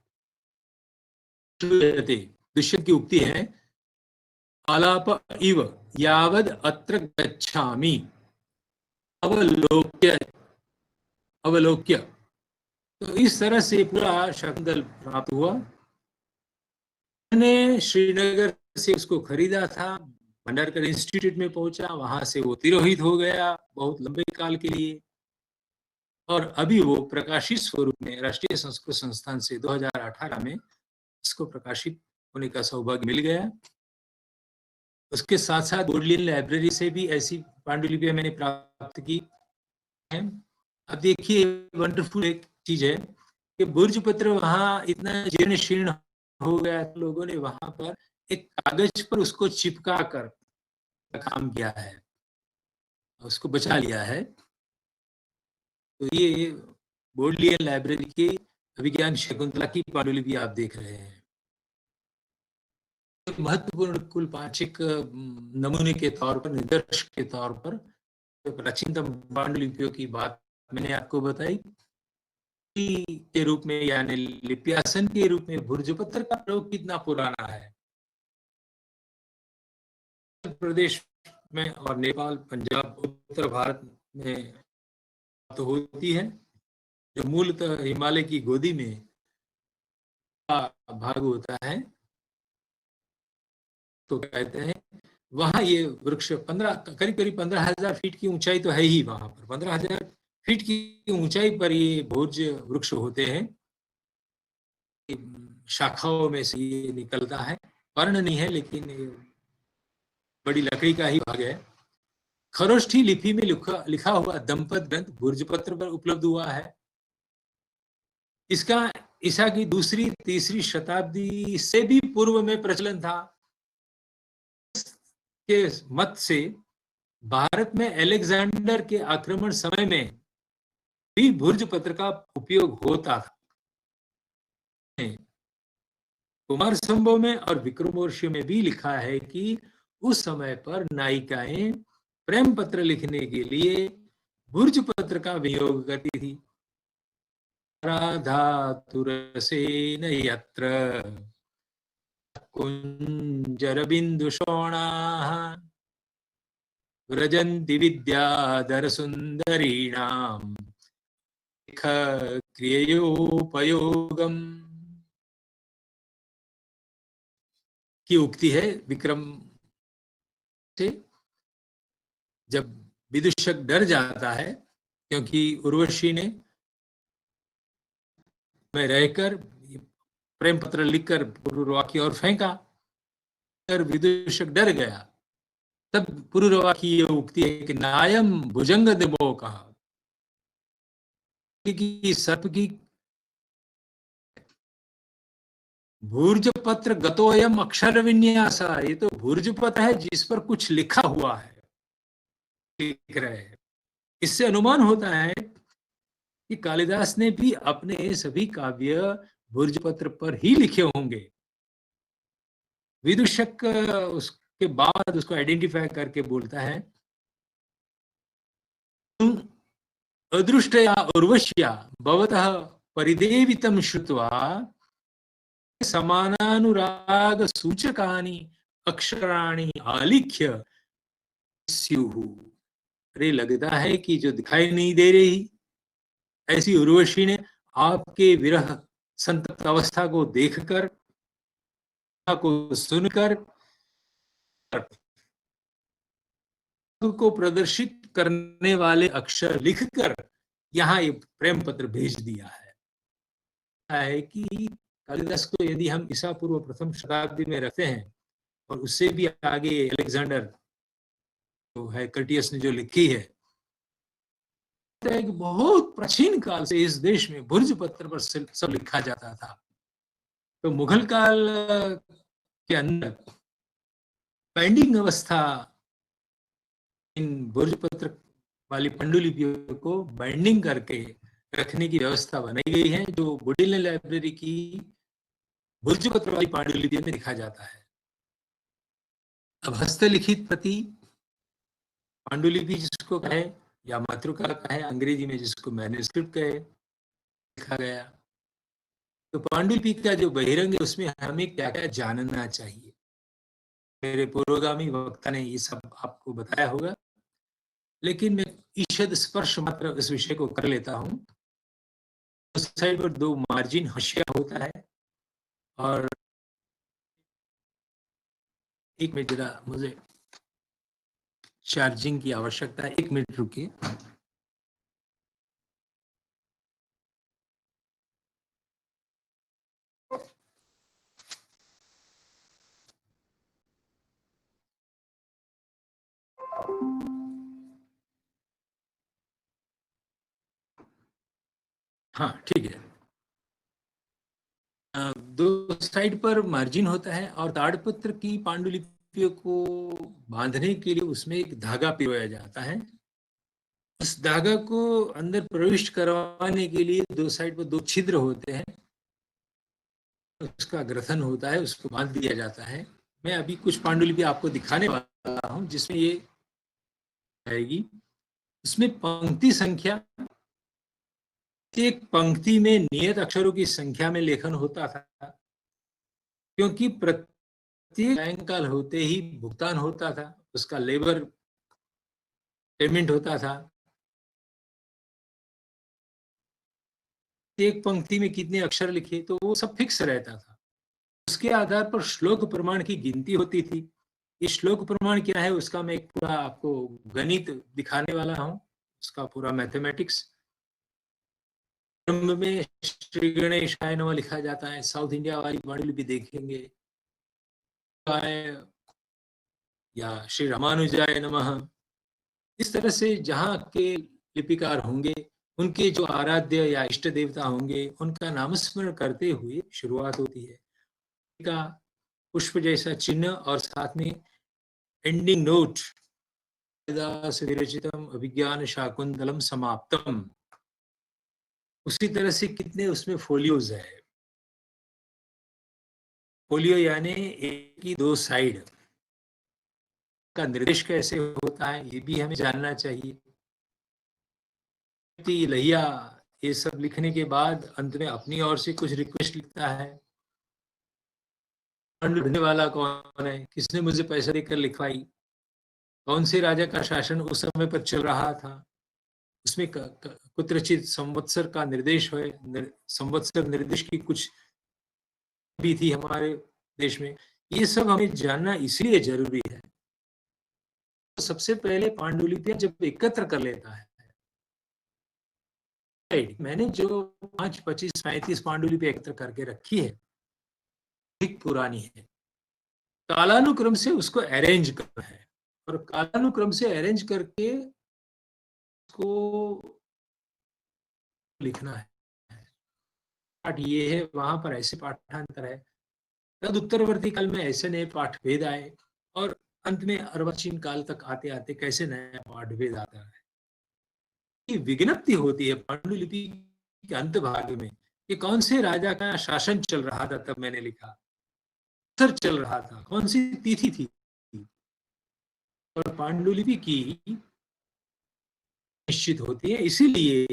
दुष्यंत की उक्ति है, आलाप इव यावद अत्र गच्छामि अवलोक्य अवलोक्य। तो इस तरह से पूरा शाकुंतल प्राप्त हुआ। मैंने श्रीनगर से उसको खरीदा था, भंडारकर इंस्टीट्यूट में पहुंचा, वहां से वो तिरोहित हो गया बहुत लंबे काल के लिए, और अभी वो प्रकाशित स्वरूप में राष्ट्रीय संस्कृत संस्थान से 2018 में इसको प्रकाशित होने का सौभाग्य मिल गया। उसके साथ साथ बोडलियन लाइब्रेरी से भी ऐसी पांडुलिपियां मैंने प्राप्त की है। अब देखिए, वंडरफुल एक चीज है कि भोजपत्र वहां इतना जीर्ण शीर्ण हो गया, लोगों ने वहां पर एक कागज पर उसको चिपका कर काम किया है, उसको बचा लिया है। तो ये बोडलियन लाइब्रेरी के अभिज्ञान शकुंतला की पांडुलिपि आप देख रहे हैं। महत्वपूर्ण कुल पांचिक नमूने के तौर पर, निदर्श के तौर पर प्राचीनतम पांडुलिपियों की बात मैंने आपको बताई के रूप में, यानी लिप्यासन के रूप में भोजपत्र का प्रयोग कितना पुराना है। उत्तर प्रदेश में और नेपाल, पंजाब, उत्तर भारत में तो होती है, जो मूलतः हिमालय की गोदी में भाग होता है, तो कहते हैं वहां ये वृक्ष करीब करीब 15,000 फीट की ऊंचाई तो है ही, वहां पर 15,000 फीट की ऊंचाई पर ये भोज वृक्ष होते हैं। शाखाओं में से ये निकलता है, पर्ण नहीं है लेकिन बड़ी लकड़ी का ही भाग है। खरोष्ठी लिपि में लिखा हुआ दंपत ग्रंथ भोजपत्र पर उपलब्ध हुआ है। इसका ईसा की 2री-3री शताब्दी से भी पूर्व में प्रचलन था। के मत से भारत में अलेक्जेंडर के आक्रमण समय में भी भोजपत्र का उपयोग होता था। कुमार संभव में और विक्रमोर्वशीय में भी लिखा है कि उस समय पर नायिकाएं प्रेम पत्र लिखने के लिए भोजपत्र का वियोग करती थी। राधा तुरसेन यत्र कुंजरबिंदुशोणाः व्रजन्ति विद्याधर सुंदरीणाम क्रियोपयोगम की उक्ति है विक्रम से। जब विदूषक डर जाता है, क्योंकि उर्वशी ने में रहकर प्रेम पत्र लिखकर पुरुरवा की ओर फेंका, और विदूषक डर गया, तब पुरुरवा की ये उक्ति है कि नायम भुजंग दिमो कहा कि सर्प की भूर्जपत्र गतोयम अक्षर विन्यासा, ये तो भूर्जपत्र है जिस पर कुछ लिखा हुआ है, लिख रहे हैं। इससे अनुमान होता है कि कालिदास ने भी अपने सभी काव्य भूर्जपत्र पर ही लिखे होंगे। विदूषक उसके बाद उसको आइडेंटिफाई करके बोलता है, अदृष्टया उर्वश्या भवतः परिदेवितं श्रुत्वा समानानुराग सूचकानि अक्षराणि आलिख्य स्युः। अरे लगता है कि जो दिखाई नहीं दे रही ऐसी उर्वशी ने आपके विरह संतप्त अवस्था को देखकर, को सुनकर को प्रदर्शित करने वाले अक्षर लिखकर यहाँ ये प्रेम पत्र भेज दिया है कि कालिदास को यदि हम ईसा पूर्व प्रथम शताब्दी में रखते हैं और उससे भी आगे अलेक्जेंडर जो है कर्टियस ने जो लिखी है, बहुत प्राचीन काल से इस देश में भुर्ज पत्र पर सब लिखा जाता था। तो मुगल काल के अंदर बाइंडिंग अवस्था इन भुर्ज पत्र वाली पांडुलिपियों को बाइंडिंग करके रखने की व्यवस्था बनाई गई है, जो बुडिल लाइब्रेरी की भुर्ज पत्र वाली पांडुलिपियों में लिखा जाता है। अब हस्तलिखित प्रति पांडुलिपि जिसको कहे या मातृका कहे, अंग्रेजी में जिसको मैन्युस्क्रिप्ट कहे, लिखा गया। तो पांडुलिपि का जो बहिरंग है उसमें हमें क्या क्या जानना चाहिए, मेरे पूर्वगामी वक्ता ने ये सब आपको बताया होगा, लेकिन मैं ईषद स्पर्श मात्र इस विषय को कर लेता हूं। उस साइड पर दो मार्जिन हाशिया होता है, और एक मिनट जरा मुझे चार्जिंग की आवश्यकता है, 1 मिनट रुकिए। हाँ ठीक है। दो साइड पर मार्जिन होता है और ताड़पत्र की पांडुलिपियों को बांधने के लिए उसमें एक धागा पिरोया जाता है। उस धागा को अंदर प्रविष्ट करवाने के लिए दो साइड पर दो छिद्र होते हैं, उसका ग्रथन होता है, उसको बांध दिया जाता है। मैं अभी कुछ पांडुलिपि आपको दिखाने वाला हूं जिसमें ये आएगी। उसमें पंक्ति संख्या, एक पंक्ति में नियत अक्षरों की संख्या में लेखन होता था, क्योंकि प्रत्येक सायंकाल होते ही भुगतान होता था, उसका लेबर पेमेंट होता था। एक पंक्ति में कितने अक्षर लिखे तो वो सब फिक्स रहता था, उसके आधार पर श्लोक प्रमाण की गिनती होती थी। ये श्लोक प्रमाण क्या है उसका मैं एक पूरा आपको गणित दिखाने वाला हूं, उसका पूरा मैथमेटिक्स। प्रारंभ में श्री गणेशाय नमः लिखा जाता है, साउथ इंडिया वाली पांडुलिपि देखेंगे, या श्री रामानुजाय नमः। इस तरह से जहाँ के लिपिकार होंगे उनके जो आराध्य या इष्ट देवता होंगे उनका नामस्मरण करते हुए शुरुआत होती है। का पुष्प जैसा चिन्ह और साथ में एंडिंग नोट, विरचितम अभिज्ञान शाकुंतलम समाप्तम। उसी तरह से कितने उसमें फोलियोज है, फोलियो यानी एक की दो साइड का निर्देश कैसे होता है ये भी हमें जानना चाहिए। लहिया ये सब लिखने के बाद अंत में अपनी ओर से कुछ रिक्वेस्ट लिखता है, ढूंढने वाला कौन है, किसने मुझे पैसा देकर लिखवाई, कौन से राजा का शासन उस समय पर चल रहा था, उसमें कुत्रचित संवत्सर का निर्देश है, संवत्सर निर्देश की कुछ भी थी हमारे देश में। ये सब हमें जानना इसलिए जरूरी है। तो सबसे पहले पांडुलिपियां जब एकत्र कर लेता है, मैंने जो 5, 25, 35 पांडुलिपि एकत्र करके रखी है, एक पुरानी है, कालानुक्रम से उसको अरेंज करना है, और कालानुक्रम से अरेंज करके उसको लिखना है। पाठ ये है, वहां पर ऐसे पाठांतर है, तद उत्तरवर्ती काल में ऐसे नए पाठ भेद आए, और अंत में अर्वाचीन काल तक आते आते कैसे नया पाठ भेद आता है। ये विज्ञप्ति होती है पांडुलिपि के अंत भाग में कि कौन से राजा का शासन चल रहा था तब मैंने लिखा, सर चल रहा था, कौन सी तिथि थी। और पांडुलिपि की निश्चित होती है, इसीलिए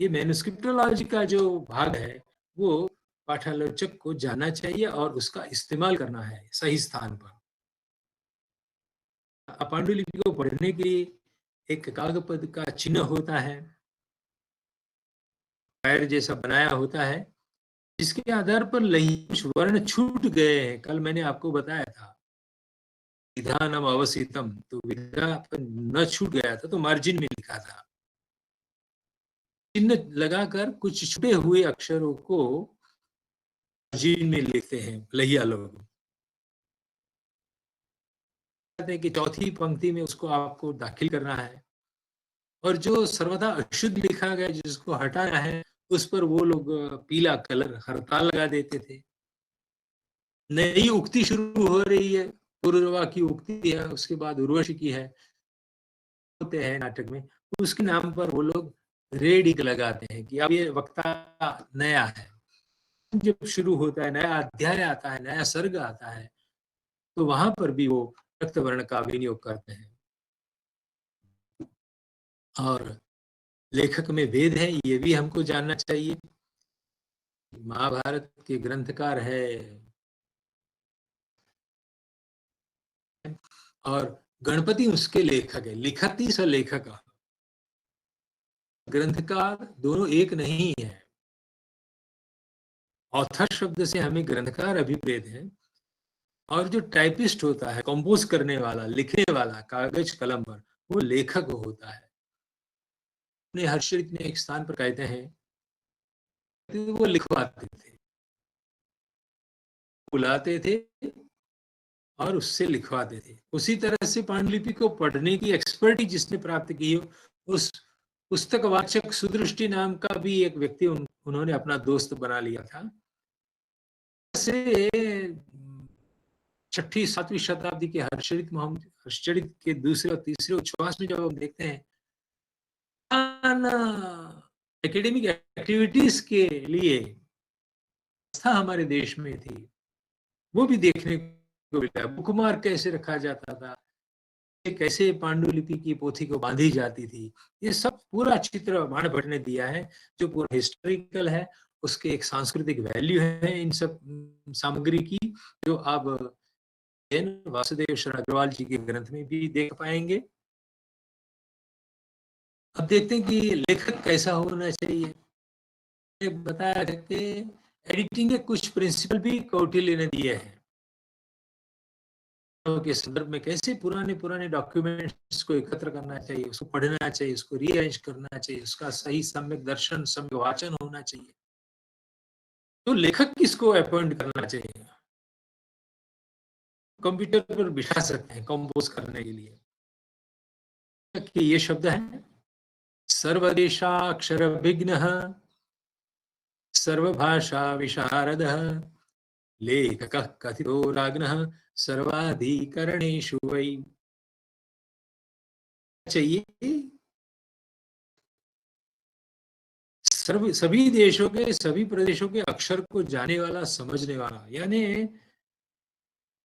ये मैन्युस्क्रिप्टोलॉजी का जो भाग है वो पाठालोचक को जानना चाहिए और उसका इस्तेमाल करना है सही स्थान पर। पांडुलिपि को पढ़ने के लिए एक कागपद का चिन्ह होता है, पैर जैसा बनाया होता है, जिसके आधार पर कुछ वर्ण छूट गए हैं। कल मैंने आपको बताया था विधानम अवसितम, तो विधा न छूट गया था तो मार्जिन में लिखा था। चिन्ह लगाकर कुछ छुटे हुए अक्षरों को मार्जिन में लिखते हैं लहिया लोग। कहते हैं कि चौथी पंक्ति में उसको आपको दाखिल करना है, और जो सर्वदा अशुद्ध लिखा गया जिसको हटाना है उस पर वो लोग पीला कलर हरताल लगा देते थे। नई उक्ति शुरू हो रही है, पूर्वा की उक्ति है, उसके बाद उर्वशी की है, होते हैं नाटक में, उसके नाम पर वो लोग रेड इंक लगाते हैं कि अब ये वक्ता नया है। जब शुरू होता है, नया अध्याय आता है, नया सर्ग आता है, तो वहां पर भी वो रक्त वर्ण का विनियोग करते हैं। और लेखक में भेद है, ये भी हमको जानना चाहिए। महाभारत के ग्रंथकार है और गणपति उसके लेखक है, लिखती स लेखक। ग्रंथकार दोनों एक नहीं है। ऑथर शब्द से हमें ग्रंथकार अभिप्रेत है, और जो टाइपिस्ट होता है, कंपोज करने वाला, लिखने वाला कागज कलम पर, वो लेखक होता है। अपने हर्षित ने एक स्थान पर कहते हैं वो लिखवाते थे, बुलाते थे और उससे लिखवाते थे। उसी तरह से पांडुलिपि को पढ़ने की एक्सपर्टी जिसने प्राप्त की हो, उस पुस्तकवाचक सुदृष्टि नाम का भी एक व्यक्ति उन्होंने अपना दोस्त बना लिया था। से 6ठी 7वीं शताब्दी के हर्षचरित के दूसरे और तीसरे उच्छ्वास में जब हम देखते हैं एकेडमिक एक्टिविटीज के लिए व्यवस्था हमारे देश में थी, वो भी देखने को मिला। बुकमार्क कैसे रखा जाता था, कैसे पांडुलिपि की पोथी को बांधी जाती थी, ये सब पूरा चित्र बाणभट्ट ने दिया है, जो पूरा हिस्टोरिकल है। उसके एक सांस्कृतिक वैल्यू है इन सब सामग्री की, जो आप वासुदेव शरण अग्रवाल जी के ग्रंथ में भी देख पाएंगे। अब देखते हैं कि लेखक कैसा होना चाहिए। बताया कि एडिटिंग के कुछ प्रिंसिपल भी कौटिल्य ने दिए हैं के संदर्भ में, कैसे पुराने पुराने डॉक्यूमेंट्स को एकत्र करना चाहिए, उसको पढ़ना चाहिए, उसको रीअरेंज करना चाहिए, उसका सही सम्यक दर्शन, सम्यक वाचन होना चाहिए। तो लेखक किसको अपॉइंट करना चाहिए? कंप्यूटर पर बिठा सकते हैं कंपोज करने के लिए। कि ये शब्द है सर्वदेशाक्षर विघ्न, सर्वभाषा विशारद, लेखक कथितो राग्नः सर्वाधिकरणेषु वै। चाहिए सभी देशों के, सभी प्रदेशों के अक्षर को जानने वाला, समझने वाला, यानी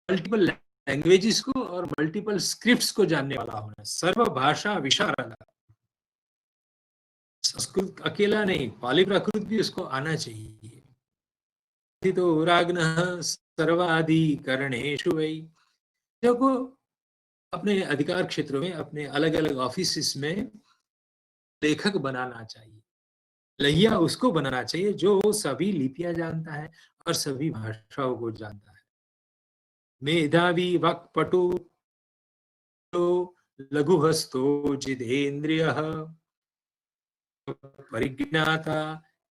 मल्टीपल लैंग्वेजेस को और मल्टीपल स्क्रिप्ट्स को जानने वाला होना। सर्व भाषा विशारद, संस्कृत अकेला नहीं, पाली प्राकृत भी उसको आना चाहिए। तो राग्नः सर्वाधिकरणेषु वै, देखो अपने अधिकार क्षेत्रों में, अपने अलग अलग ऑफिस में लेखक बनाना चाहिए। लहिया उसको बनाना चाहिए जो सभी लिपियां जानता है और सभी भाषाओं को जानता है। मेधावी वक्पटु लघुहस्तो जितेन्द्रियः परिज्ञाता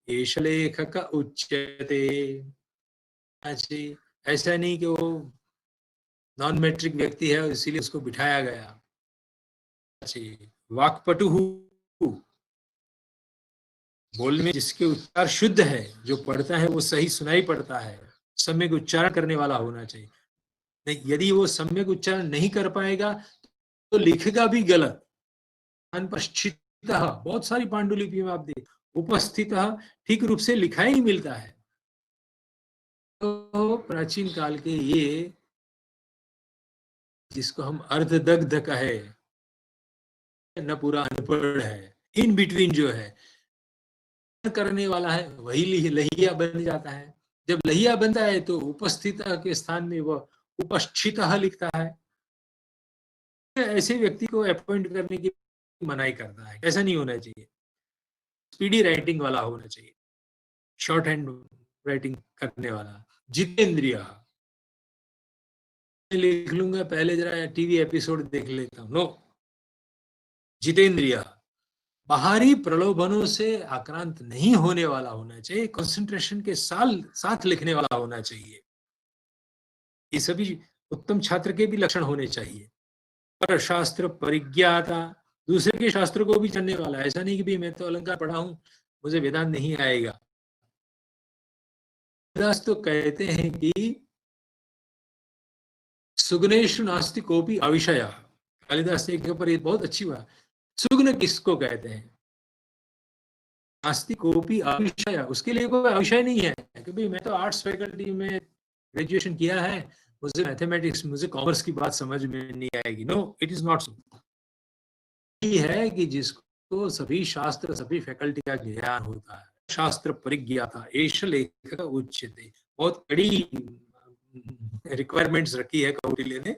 एष लेखक उच्यते। ऐसा नहीं कि वो नॉन मैट्रिक व्यक्ति है इसीलिए उसको बिठाया गया। वाक्पटु बोलने में जिसके उच्चार शुद्ध है, जो पढ़ता है वो सही सुनाई पड़ता है, सम्यक उच्चारण करने वाला होना चाहिए। नहीं, यदि वो सम्यक उच्चारण नहीं कर पाएगा तो लिखेगा भी गलत। अनुपस्थित, बहुत सारी पांडुलिपि में आप देख, उपस्थित ठीक रूप से लिखा ही मिलता है। तो प्राचीन काल के ये, जिसको हम अर्धदग्ध कहे, न पूरा अनपढ़ है, इन बिटवीन जो है करने वाला है, वही लहिया बन जाता है। जब लहिया बनता है तो उपस्थित के स्थान में वह उपस्थित लिखता है। ऐसे व्यक्ति को अपॉइंट करने की मनाही करता है, ऐसा नहीं होना चाहिए। स्पीडी राइटिंग वाला होना चाहिए, शॉर्ट हैंड राइटिंग करने वाला। जितेंद्रिय, लिख लूंगा पहले जरा टीवी एपिसोड देख लेता हूं, नो। जितेंद्रिय, बाहरी प्रलोभनों से आक्रांत नहीं होने वाला होना चाहिए, कंसंट्रेशन के साथ लिखने वाला होना चाहिए। ये सभी उत्तम छात्र के भी लक्षण होने चाहिए। पर शास्त्र परिज्ञाता, दूसरे के शास्त्र को भी जानने वाला, ऐसा नहीं कि भी मैं तो अलंकार पढ़ा हूं मुझे वेदांत नहीं आएगा। कालिदास तो कहते हैं कि सुगुणेषु नास्ति कोपि अविषय। कालिदास के ऊपर ये बहुत अच्छी बात। सुगुण किसको कहते हैं? नास्ति कोपि अविषय, उसके लिए कोई अविषय नहीं है कि भाई मैं तो आर्ट्स फैकल्टी में ग्रेजुएशन किया है, मुझे मैथमेटिक्स, मुझे कॉमर्स की बात समझ में नहीं आएगी। No, it is not so. ये है कि जिसको सभी शास्त्र, सभी फैकल्टी का ज्ञान होता है। शास्त्र परिज्ञाता एष लेखक उच्यते। बहुत कड़ी रिक्वायरमेंट्स रखी है कौटिल्य ने,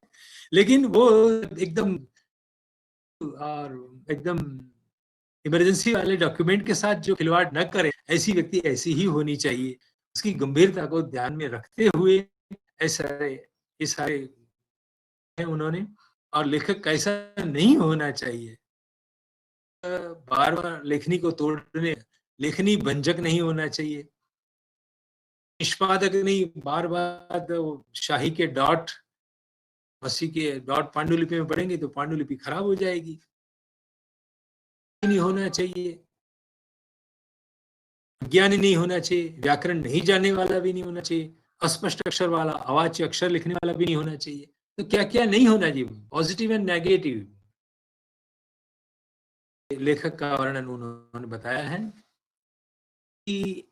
लेकिन वो एकदम और एकदम इमरजेंसी वाले डॉक्यूमेंट के साथ जो खिलवाड़ न करे, ऐसी व्यक्ति ऐसी ही होनी चाहिए। उसकी गंभीरता को ध्यान में रखते हुए ये सारे उन्होंने। और लेखक कैसा नहीं होना चाहिए, बार बार लेखनी को तोड़ने, लेखनी भंजक नहीं होना चाहिए, निष्पादक नहीं, बार बार शाही के डॉट, मसी के डॉट पांडुलिपि में पढ़ेंगे तो पांडुलिपि खराब हो जाएगी। नहीं होना चाहिए, ज्ञानी नहीं होना चाहिए, व्याकरण नहीं जानने वाला भी नहीं होना चाहिए, अस्पष्ट अक्षर वाला, अवाच्य अक्षर लिखने वाला भी नहीं होना चाहिए। तो क्या क्या नहीं होना चाहिए? पॉजिटिव एंड नेगेटिव लेखक का वर्णन उन्होंने बताया है कि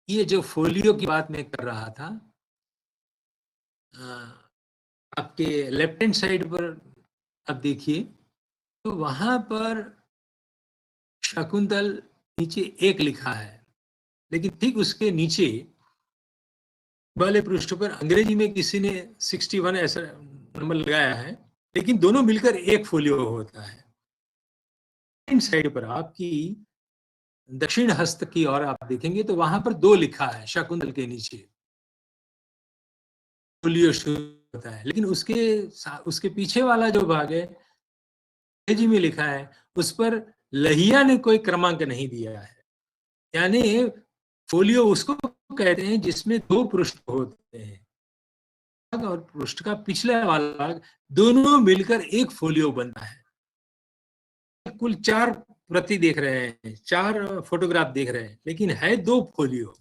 ये जो फोलियो की बात मैं कर रहा था, आपके लेफ्ट हैंड साइड पर आप देखिए तो वहां पर शकुंतल नीचे एक लिखा है, लेकिन ठीक उसके नीचे वाले पृष्ठ पर अंग्रेजी में किसी ने 61 ऐसा नंबर लगाया है, लेकिन दोनों मिलकर एक फोलियो होता है। साइड पर आपकी दक्षिण हस्त की ओर आप देखेंगे तो वहां पर 2 लिखा है शकुंतल के नीचे, फोलियो शुरू होता है, लेकिन उसके पीछे वाला जो भाग है अंग्रेजी में लिखा है, उस पर लहिया ने कोई क्रमांक नहीं दिया है। यानी फोलियो उसको कहते हैं जिसमें 2 पृष्ठ होते हैं और पृष्ठ का पिछला वाला भाग दोनों मिलकर एक फोलियो बनता है। कुल 4 प्रति देख रहे हैं, 4 फोटोग्राफ देख रहे हैं, लेकिन है 2 फोलियो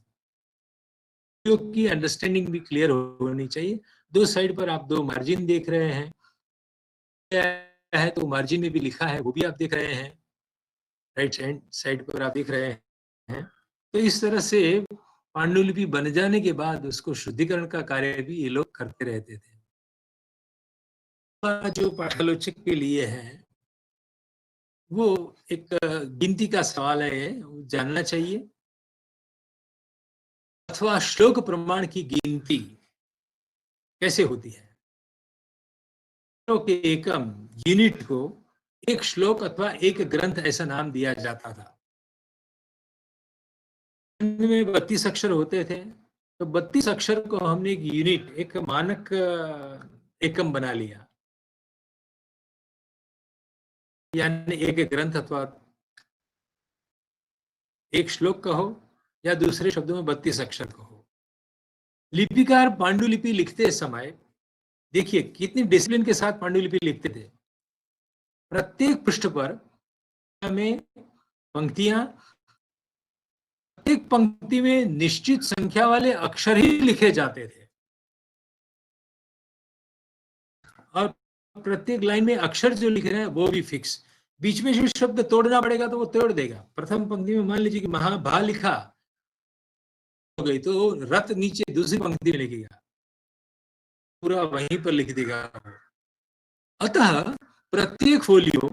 की अंडरस्टैंडिंग भी क्लियर होनी चाहिए। 2 साइड पर आप 2 मार्जिन देख रहे हैं, है तो मार्जिन में भी लिखा है वो भी आप देख रहे हैं, राइट हैंड साइड पर आप देख रहे हैं। तो इस तरह से पांडुलिपि बन जाने के बाद उसको शुद्धिकरण का कार्य भी ये लोग करते रहते थे। जो पाठालोचक के लिए है वो एक गिनती का सवाल है, जानना चाहिए, अथवा श्लोक प्रमाण की गिनती कैसे होती है। के एकम यूनिट को एक श्लोक अथवा एक ग्रंथ ऐसा नाम दिया जाता था। में 32 अक्षर होते थे, तो 32 अक्षर को हमने एक यूनिट, एक मानक एकम बना लिया, यानी एक ग्रंथ अथवा एक श्लोक कहो या दूसरे शब्दों में 32 अक्षर कहो। लिपिकार पांडुलिपि लिखते समय देखिए कितनी डिसिप्लिन के साथ पांडुलिपि लिखते थे। प्रत्येक पृष्ठ पर में पंक्तियां, एक पंक्ति में निश्चित संख्या वाले अक्षर ही लिखे जाते थे और प्रत्येक लाइन में अक्षर जो लिख रहे हैं वो भी फिक्स। बीच में जो शब्द तोड़ना पड़ेगा तो वो तोड़ देगा। प्रथम पंक्ति में मान लीजिए कि महाभा लिखा हो गई तो रथ नीचे दूसरी पंक्ति में लिखेगा, पूरा वहीं पर लिख देगा। अतः प्रत्येक फोलियो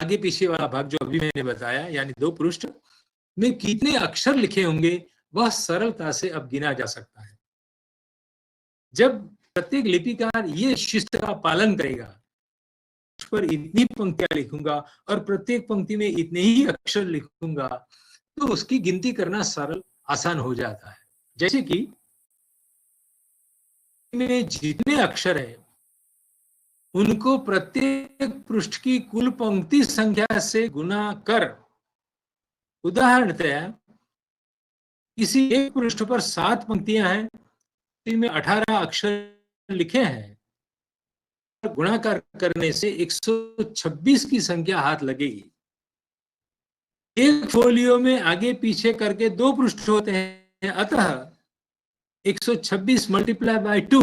आगे पीछे वाला भाग जो अभी मैंने बताया, यानी 2 पृष्ठ में कितने अक्षर लिखे होंगे वह सरलता से अब गिना जा सकता है। जब प्रत्येक लिपिकार ये शिस्त का पालन करेगा, पृष्ठ पर इतनी पंक्तियां लिखूंगा और प्रत्येक पंक्ति में इतने ही अक्षर लिखूंगा, तो उसकी गिनती करना सरल आसान हो जाता है। जैसे कि में जितने अक्षर है उनको प्रत्येक पृष्ठ की कुल पंक्ति संख्या से गुना कर, उदाहरणतया किसी एक पृष्ठ पर 7 पंक्तियां हैं, में 18 अक्षर लिखे हैं, गुणाकार करने से 126 की संख्या हाथ लगेगी। एक फोलियो में आगे पीछे करके 2 पृष्ठ होते हैं, अतः 126 multiply by 2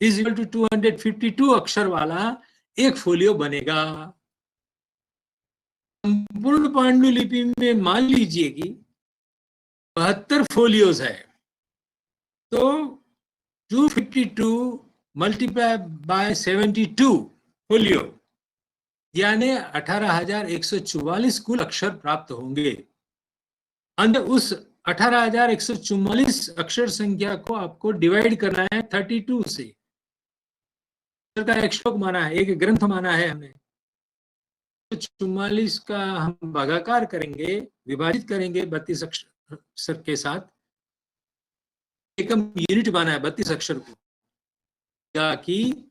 is equal to 252 अक्षर वाला एक फोलियो बनेगा। संपूर्ण पांडुलिपि में मान लीजिए कि 72 फोलियोज है, तो 252 मल्टीप्लाई बाय 72 फोलियो यानी 18,144 कुल अक्षर प्राप्त होंगे। अंदर उस 18,144 अक्षर संख्या को आपको डिवाइड करना है 32 से। का एक श्लोक माना है, एक ग्रंथ माना है हमने, 44 का हम भागाकार करेंगे, विभाजित करेंगे 32 अक्षर के साथ, एकम यूनिट माना है 32 अक्षर को, कि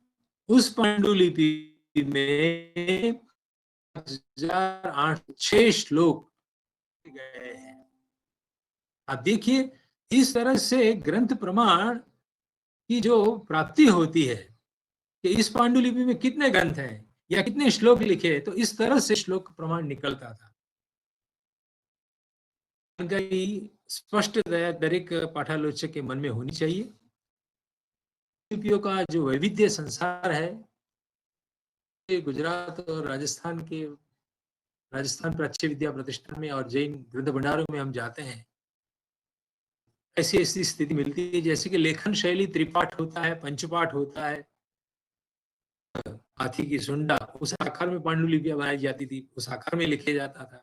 उस पांडुलिपि में 1008 श्लोक गए हैं। आप देखिए, इस तरह से ग्रंथ प्रमाण की जो प्राप्ति होती है कि इस पांडुलिपि में कितने ग्रंथ हैं या कितने श्लोक लिखे, तो इस तरह से श्लोक प्रमाण निकलता था। स्पष्टतया दरेक पाठालोचक के मन में होनी चाहिए। लिपियों का जो वैविध्य संसार है, गुजरात और राजस्थान प्राच्य विद्या प्रतिष्ठान में और जैन ग्रंथ भंडारों में हम जाते हैं, ऐसी ऐसी स्थिति मिलती है जैसे कि लेखन शैली त्रिपाठ होता है, पंचपाठ होता है, हाथी की सुंडा, उस आकार में पांडुलिपियां बनाई जाती थी, उस आकार में लिखे जाता था।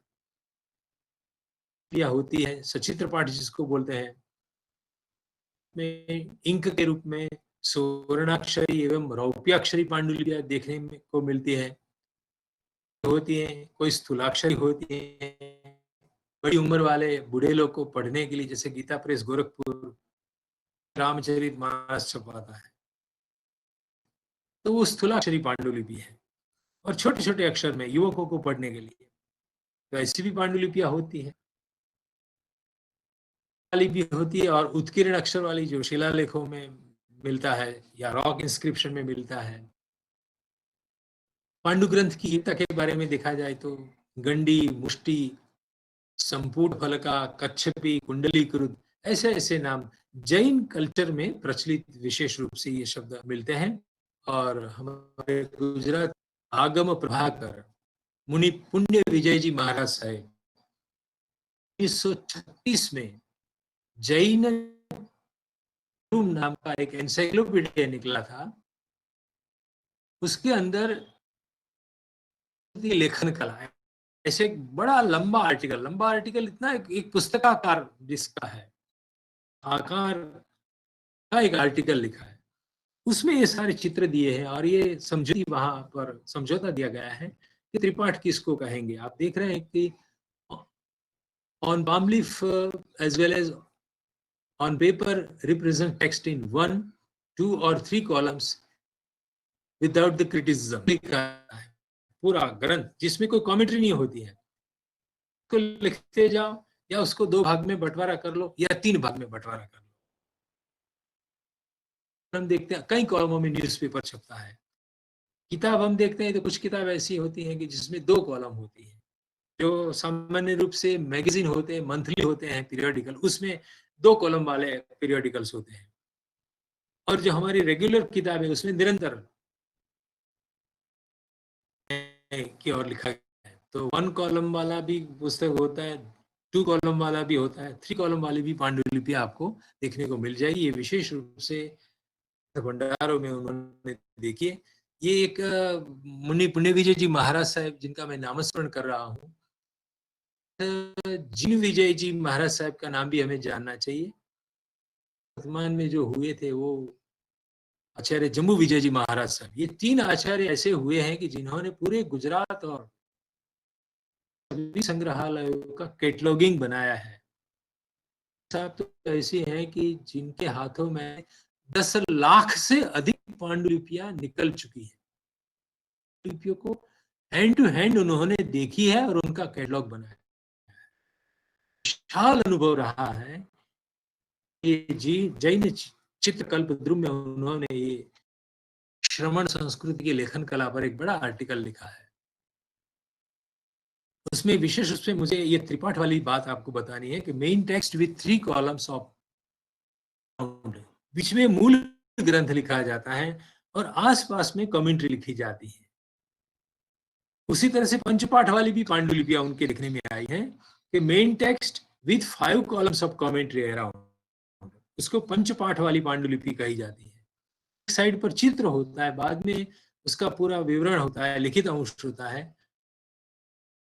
होती है सचित्र पाठ जिसको बोलते हैं, में इंक के रूप में स्वर्णाक्षरी एवं रौप्याक्षरी पांडुलिपियां देखने को मिलती है, होती है, कोई स्थूलाक्षरी होती है, बड़ी उम्र वाले बूढ़े लोग को पढ़ने के लिए, जैसे गीता प्रेस गोरखपुर रामचरितमानस छपाता है, तो वो स्थूलाक्षरी पांडुलिपि है। और छोटे छोटे अक्षर में युवकों को पढ़ने के लिए तो ऐसी भी पांडुलिपियां होती है, भी होती है, और उत्कीर्ण अक्षर वाली जो शिलालेखों में मिलता है या रॉक इंस्क्रिप्शन में मिलता है। पांडु ग्रंथ की एकता के बारे में देखा जाए तो गंडी, मुष्टि, संपूट फलका, कच्छपी, कुंडलीकृत, ऐसे ऐसे नाम जैन कल्चर में प्रचलित विशेष रूप से ये शब्द मिलते हैं। और हमारे गुजरात आगम प्रभाकर मुनि पुण्य विजय जी महाराज साहेब 1936 में जैन नाम का एक एनसाइक्लोपीडिया निकला था, उसके अंदर लेखन कला है, ऐसे एक बड़ा लंबा आर्टिकल इतना एक पुस्तकाकार जिसका है आकार का एक आर्टिकल लिखा है, उसमें ये सारे चित्र दिए हैं और ये समझौती वहां पर समझौता दिया गया है कि त्रिपाठ किसको कहेंगे। आप देख रहे हैं कि on palm leaf as well as on paper represent text in 1, 2 or 3 columns without the criticism। पूरा ग्रंथ जिसमें कोई कमेंट्री नहीं होती है, तो लिखते जाओ या उसको 2 भाग में बंटवारा कर लो या 3 भाग में बंटवारा कर लो। हम देखते हैं कई कॉलमों में न्यूज़पेपर छपता है, किताब हम देखते हैं तो कुछ किताब ऐसी होती हैं कि जिसमें 2 कॉलम होती है, जो सामान्य रूप से मैगजीन होते हैं, मंथली होते हैं, पीरियोडिकल, उसमें 2 कॉलम वाले पीरियोडिकल्स होते हैं। और जो हमारी रेगुलर किताब है उसमें निरंतर की ओर लिखा गया है, तो 1 कॉलम वाला भी पुस्तक होता है, 2 कॉलम वाला भी होता है, 3 कॉलम वाली भी पांडुलिपि आपको देखने को मिल जाएगी। ये विशेष रूप से भंडारों में उन्होंने देखिए, ये एक मुनि पुण्य विजय जी महाराज साहब जिनका मैं नामस्मरण कर रहा हूँ, जिन विजय जी महाराज साहब का नाम भी हमें जानना चाहिए। वर्तमान में जो हुए थे वो आचार्य जम्बू विजय जी महाराज साहब, ये 3 आचार्य ऐसे हुए हैं कि जिन्होंने पूरे गुजरात और सभी संग्रहालयों का कैटलॉगिंग बनाया है। साहब तो ऐसे हैं कि जिनके हाथों में 10 लाख से अधिक पांडुलिपियां निकल चुकी है। लिपियों को हैंड टू हैंड उन्होंने देखी है और उनका कैटलॉग बनाया। विशाल अनुभव रहा है। ये जी जैन चित्रकल्प द्रुम में उन्होंने ये श्रमण संस्कृति की लेखन कला पर एक बड़ा आर्टिकल लिखा है। उसमें विशेष रूप से मुझे ये त्रिपाठ वाली बात आपको बतानी है कि main text with 3 columns of, बीच में मूल ग्रंथ लिखा जाता है और आसपास में कमेंट्री लिखी जाती है। उसी तरह से पंचपाठ वाली भी पांडुलिपियां उनके लिखने में आई हैं कि main text with 5 columns of commentary around, उसको पंचपाठ वाली पांडुलिपि कही जाती है। एक साइड पर चित्र होता है, बाद में उसका पूरा विवरण होता है, लिखित अंश होता है,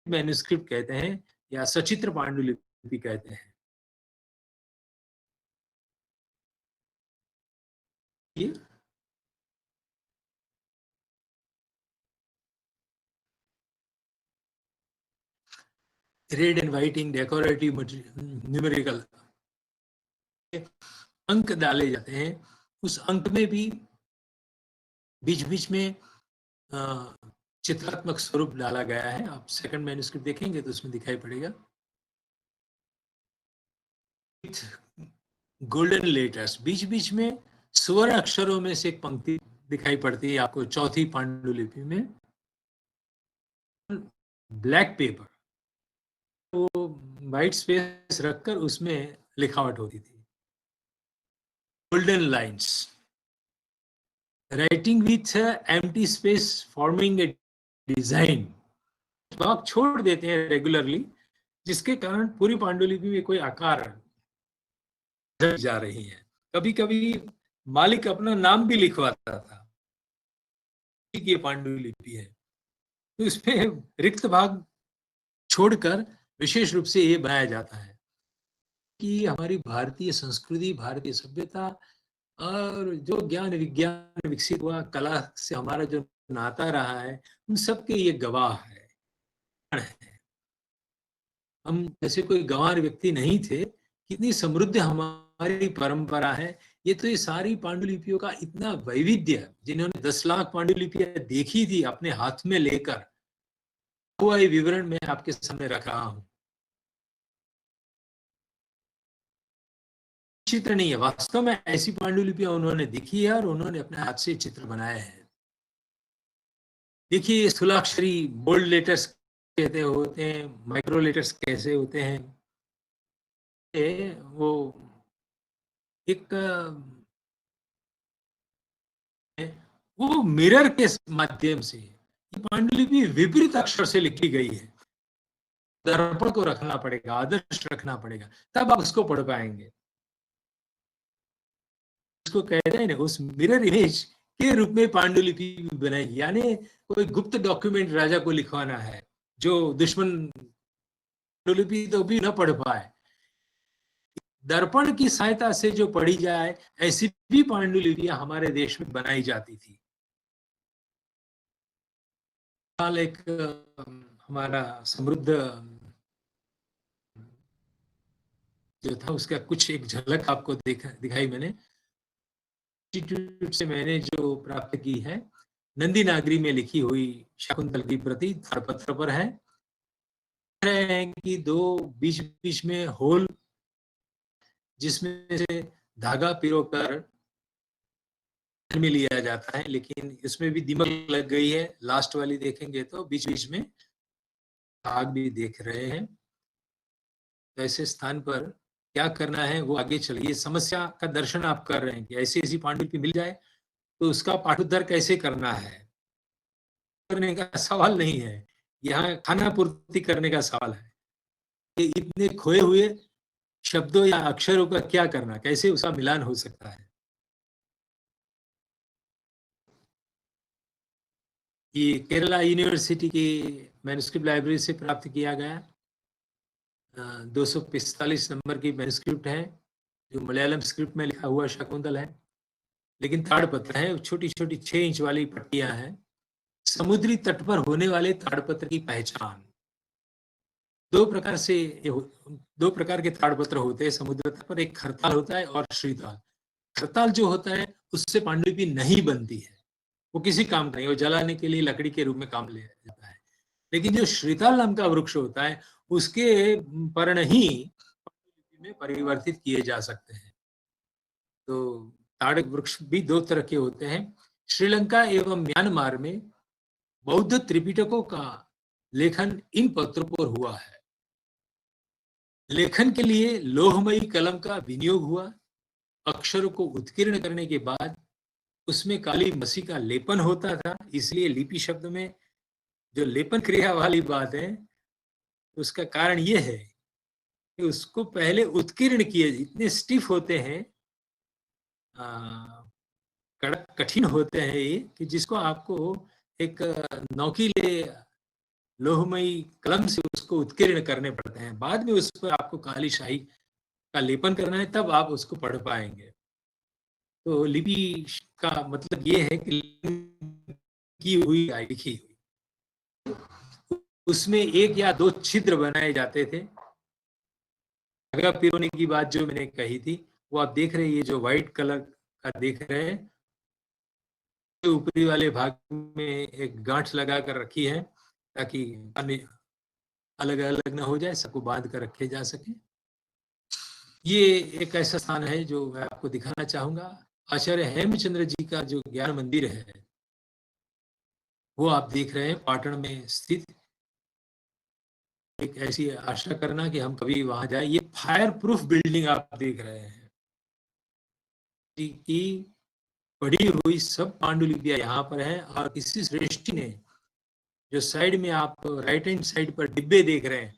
मैन्युस्क्रिप्ट कहते हैं या सचित्र पांडुलिपि कहते हैं। ये red and whiting decorative numerical अंक डाले जाते हैं। उस अंक में भी बीच बीच में चित्रात्मक स्वरूप डाला गया है। आप सेकंड मैन्युस्क्रिप्ट देखेंगे तो उसमें दिखाई पड़ेगा। गोल्डन लेटर्स, बीच बीच में स्वर्ण अक्षरों में से एक पंक्ति दिखाई पड़ती है आपको चौथी पांडुलिपि में। ब्लैक पेपर, तो वाइट स्पेस रखकर उसमें लिखावट होती थी। Golden lines, writing with empty space forming a design, भाग छोड़ देते हैं रेगुलरली, जिसके कारण पूरी पांडुलिपि में कोई आकार जा रही है। कभी कभी मालिक अपना नाम भी लिखवाता था, ये पांडुलिपि है, तो इसमें रिक्त भाग छोड़कर विशेष रूप से ये बनाया जाता है कि हमारी भारतीय संस्कृति, भारतीय सभ्यता और जो ज्ञान विज्ञान विकसित हुआ, कला से हमारा जो नाता रहा है, उन सबके ये गवाह है। हम जैसे कोई गंवार व्यक्ति नहीं थे, कितनी समृद्ध हमारी परंपरा है। ये तो ये सारी पांडुलिपियों का इतना वैविध्य, जिन्होंने 10 लाख पांडुलिपियां देखी थी अपने हाथ में लेकर, वो ये विवरण मैं आपके सामने रख रहा हूं। चित्र नहीं है, वास्तव में ऐसी पांडुलिपियां उन्होंने देखी है और उन्होंने अपने हाथ से चित्र बनाए हैं। देखिए स्थूलाक्षरी बोल्ड लेटर्स कहते होते हैं, माइक्रो लेटर्स कैसे होते हैं। वो एक वो मिरर के माध्यम से, पांडुलिपि विपरीत अक्षर से लिखी गई है। दर्पण को रखना पड़ेगा, आदर्श रखना पड़ेगा, तब आप उसको पढ़ पाएंगे। उसको कहते हैं ना, उस मिरर इमेज के रूप में पांडुलिपि बनाई, यानी कोई गुप्त डॉक्यूमेंट राजा को लिखवाना है जो दुश्मन पांडुलिपि तो भी न पढ़ पाए, दर्पण की सहायता से जो पढ़ी जाए, ऐसी भी पांडुलिपियां हमारे देश में बनाई जाती थी। एक हमारा समृद्ध जो था, उसका कुछ एक झलक आपको दिखाई मैंने। इंस्टीट्यूट से मैंने जो प्राप्त की है, नंदी नागरी में लिखी हुई शकुंतल की प्रति ताड़पत्र पर है कि दो बीच बीच में होल, जिसमें से धागा पिरोकर में लिया जाता है, लेकिन इसमें भी दीमक लग गई है। लास्ट वाली देखेंगे तो बीच बीच में आग भी देख रहे हैं। तो ऐसे स्थान पर क्या करना है वो आगे चलिए, समस्या का दर्शन आप कर रहे हैं कि ऐसी ऐसी पांडुलिपि मिल जाए तो उसका पाठोद्धार कैसे करना है। करने का सवाल नहीं है, यहाँ खाना पूर्ति करने का सवाल है कि इतने खोए हुए शब्दों या अक्षरों का क्या करना, कैसे उसका मिलान हो सकता है। ये केरला यूनिवर्सिटी की मैन्युस्क्रिप्ट लाइब्रेरी से प्राप्त किया गया 245 नंबर की मैन्युस्क्रिप्ट है, जो मलयालम स्क्रिप्ट में लिखा हुआ शकुंतल है। लेकिन ताड़पत्र है, छोटी छोटी 6 इंच वाली पट्टियां हैं। समुद्री तट पर होने वाले ताड़पत्र की पहचान। दो प्रकार से दो प्रकार के ताड़पत्र होते हैं समुद्र तट पर, एक खरताल होता है और श्रीताल। खरताल जो होता है उससे पांडुलिपि नहीं बनती है, वो किसी काम का नहीं, वो जलाने के लिए लकड़ी के रूप में काम ले जाता है। लेकिन जो श्रीताल नाम का वृक्ष होता है उसके पर्ण ही में परिवर्तित किए जा सकते हैं। तो ताड़ वृक्ष भी दो तरह के होते हैं। श्रीलंका एवं म्यांमार में बौद्ध त्रिपिटकों का लेखन इन पत्रों पर हुआ है। लेखन के लिए लोहमयी कलम का विनियोग हुआ। अक्षरों को उत्कीर्ण करने के बाद उसमें काली मसी का लेपन होता था, इसलिए लिपि शब्द में जो लेपन क्रिया वाली बात है उसका कारण यह है कि उसको पहले उत्कीर्ण किए, इतने स्टिफ होते हैं, कड़क कठिन होते हैं ये, कि जिसको आपको एक नोकीले लोहमयी कलम से उसको उत्कीर्ण करने पड़ते हैं। बाद में उस पर आपको काली शाही का लेपन करना है, तब आप उसको पढ़ पाएंगे। तो लिपि का मतलब ये है कि की हुई लिखी हुई, उसमें एक या दो छिद्र बनाए जाते थे। धागा पिरोने की बात जो मैंने कही थी वो आप देख रहे हैं, ये जो व्हाइट कलर का देख रहे हैं, ऊपरी वाले भाग में एक गांठ लगा कर रखी है ताकि अलग अलग ना हो जाए, सबको बांध कर रखे जा सके। ये एक ऐसा स्थान है जो मैं आपको दिखाना चाहूंगा। आचार्य हेमचंद्र जी का जो ज्ञान मंदिर है वो आप देख रहे हैं पाटन में स्थित। एक ऐसी आशा करना कि हम कभी वहां जाए। ये फायर प्रूफ बिल्डिंग आप देख रहे हैं कि पढ़ी हुई सब पांडुलिपियां यहाँ पर है। और किसी श्रेष्ठी ने जो साइड में आप राइट हैंड साइड पर डिब्बे देख रहे हैं,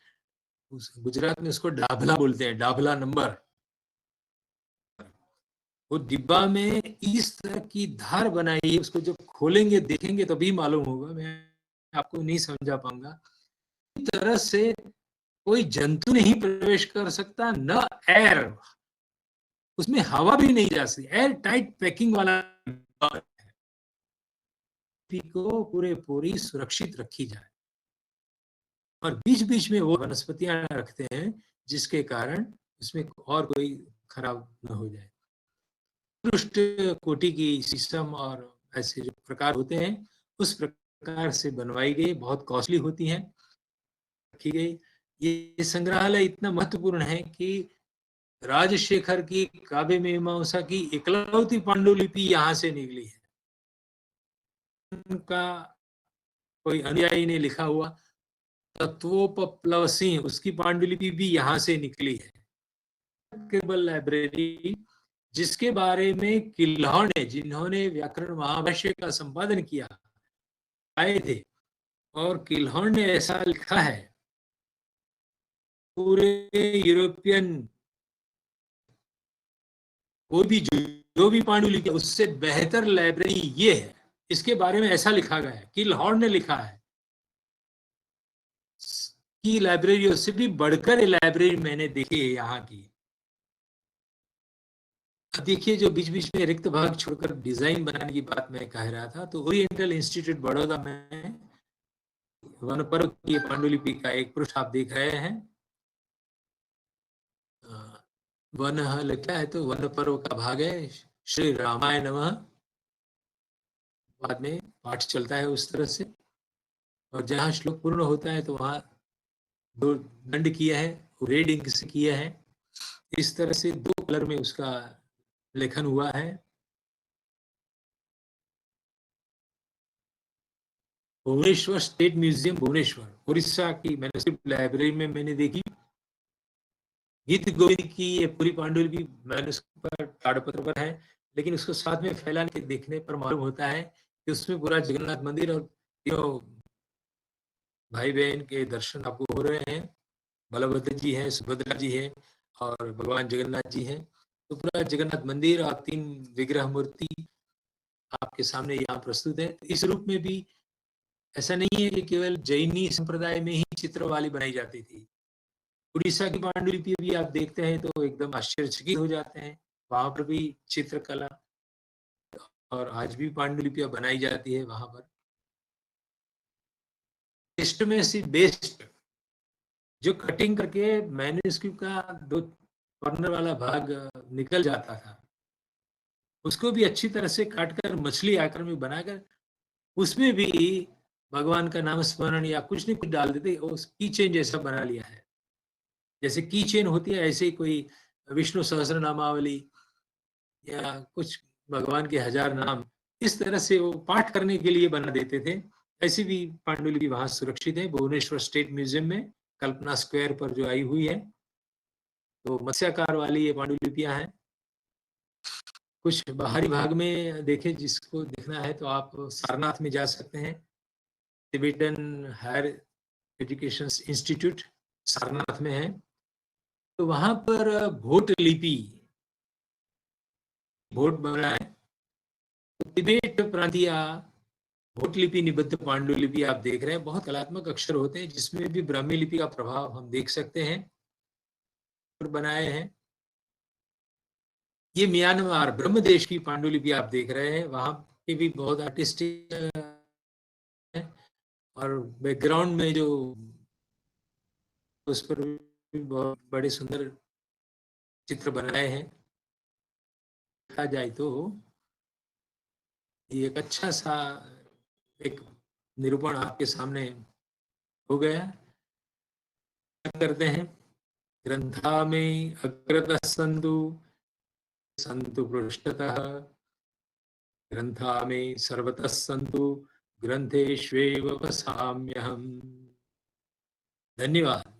गुजरात में उसको डाभला बोलते हैं, डाभला नंबर। वो डिब्बा में इस तरह की धार बनाई है, उसको जब खोलेंगे देखेंगे तभी मालूम होगा, मैं आपको नहीं समझा पाऊंगा। इस तरह से कोई जंतु नहीं प्रवेश कर सकता, न एयर, उसमें हवा भी नहीं जा सकती। एयर टाइट पैकिंग वाला को पूरे पूरी सुरक्षित रखी जाए। और बीच बीच में वो वनस्पतियां रखते हैं जिसके कारण उसमें और कोई खराब न हो जाए। उत्कृष्ट कोटि की शीशम और ऐसे जो प्रकार होते हैं उस प्रकार से बनवाई गई, बहुत कॉस्टली होती हैं, रखी गई। ये संग्रहालय इतना महत्वपूर्ण है कि राजशेखर की काव्य मीमांसा की इकलौती पांडुलिपि यहाँ से निकली है। उनका कोई अनुयायी ने लिखा हुआ तत्वोपप्लव सिंह, उसकी पांडुलिपि भी यहाँ से निकली है। केबल लाइब्रेरी, जिसके बारे में किल्हौर ने, जिन्होंने व्याकरण महाभाष्य का संपादन किया, आए थे, और किल्हौर ने ऐसा लिखा है, पूरे यूरोपियन कोई भी जो भी पांडुलिपि उससे बेहतर लाइब्रेरी ये है। इसके बारे में ऐसा लिखा गया है, किल्हौर ने लिखा है कि लाइब्रेरियों से भी बढ़कर लाइब्रेरी मैंने देखी है यहाँ की। देखिए जो बीच बीच में रिक्त भाग छोड़कर डिजाइन बनाने की बात मैं कह रहा था, तो ओरिएंटल इंस्टीट्यूट बड़ौदा में वन पर्व की पांडुलिपि का एक पृष्ठ आप देख रहे हैं। वन लिखा है तो वन पर्व का भाग है, श्री रामाय नमः, बाद में पाठ चलता है उस तरह से। और जहाँ श्लोक पूर्ण होता है तो वहां दो दंड किया है, रेड इंक से किया है। इस तरह से दो कलर में उसका लेखन हुआ है। भुवनेश्वर स्टेट म्यूजियम भुवनेश्वर, उड़ीसा की मैन्युस्क्रिप्ट लाइब्रेरी में मैंने देखी। गीत गोविंद की ये पूरी पांडुलिपि मैन्युस्क्रिप्ट पर ताड़पत्र पर है, लेकिन उसको साथ में फैला के देखने पर मालूम होता है कि उसमें पूरा जगन्नाथ मंदिर और तीनों भाई बहन के दर्शन आपको हो रहे हैं। बलभद्र जी हैं, सुभद्रा जी हैं और भगवान जगन्नाथ जी हैं। तो पूरा जगन्नाथ मंदिर और 3 विग्रह मूर्ति आपके सामने यहाँ प्रस्तुत है। इस रूप में भी ऐसा नहीं है कि केवल जैनी संप्रदाय में ही चित्र वाली बनाई जाती थी। उड़ीसा की पांडुलिपि भी आप देखते हैं तो एकदम आश्चर्यचकित हो जाते हैं, वहां पर भी चित्रकला और आज भी पांडुलिपियां बनाई जाती है वहां पर। बेस्ट में से बेस्ट जो कटिंग करके मैन्युस्क्रिप्ट का 2 कॉर्नर वाला भाग निकल जाता था, उसको भी अच्छी तरह से काटकर मछली आकार में बनाकर उसमें भी भगवान का नाम स्मरण या कुछ नहीं कुछ डाल देते, उस की चेन जैसा बना लिया है। जैसे की चेन होती है ऐसे ही कोई विष्णु सहस्त्र नामावली या कुछ भगवान के 1000 नाम इस तरह से वो पाठ करने के लिए बना देते थे। ऐसी भी पांडुलिपि वहां सुरक्षित है भुवनेश्वर स्टेट म्यूजियम में, कल्पना स्क्वायर पर जो आई हुई है। तो मत्स्याकार वाली ये पांडुलिपियां हैं। कुछ बाहरी भाग में देखें, जिसको देखना है तो आप सारनाथ में जा सकते हैं। Tibetan higher education institute Sarnath में है। तो वहां पर भोट लिपि, भोट बना है, तो तिबेट प्रांतीय भोट लिपि निबद्ध पांडुलिपि आप देख रहे हैं। बहुत कलात्मक अक्षर होते हैं जिसमें भी ब्राह्मी लिपि का प्रभाव हम देख सकते हैं और बनाए हैं। ये म्यांमार ब्रह्मदेश की पांडुलिपि आप देख रहे हैं, वहां के भी बहुत आर्टिस्टिक है और बैकग्राउंड में जो उस पर भी बहुत बड़े सुंदर चित्र बनाए हैं। देखा जाए तो ये एक अच्छा सा एक निरूपण आपके सामने हो गया। करते हैं, ग्रंथा में अग्रतः सन्तु सन्तु पृष्ठतः, ग्रंथा में सर्वतः सन्तु ग्रंथेष्वेव वसाम्यहम्। धन्यवाद।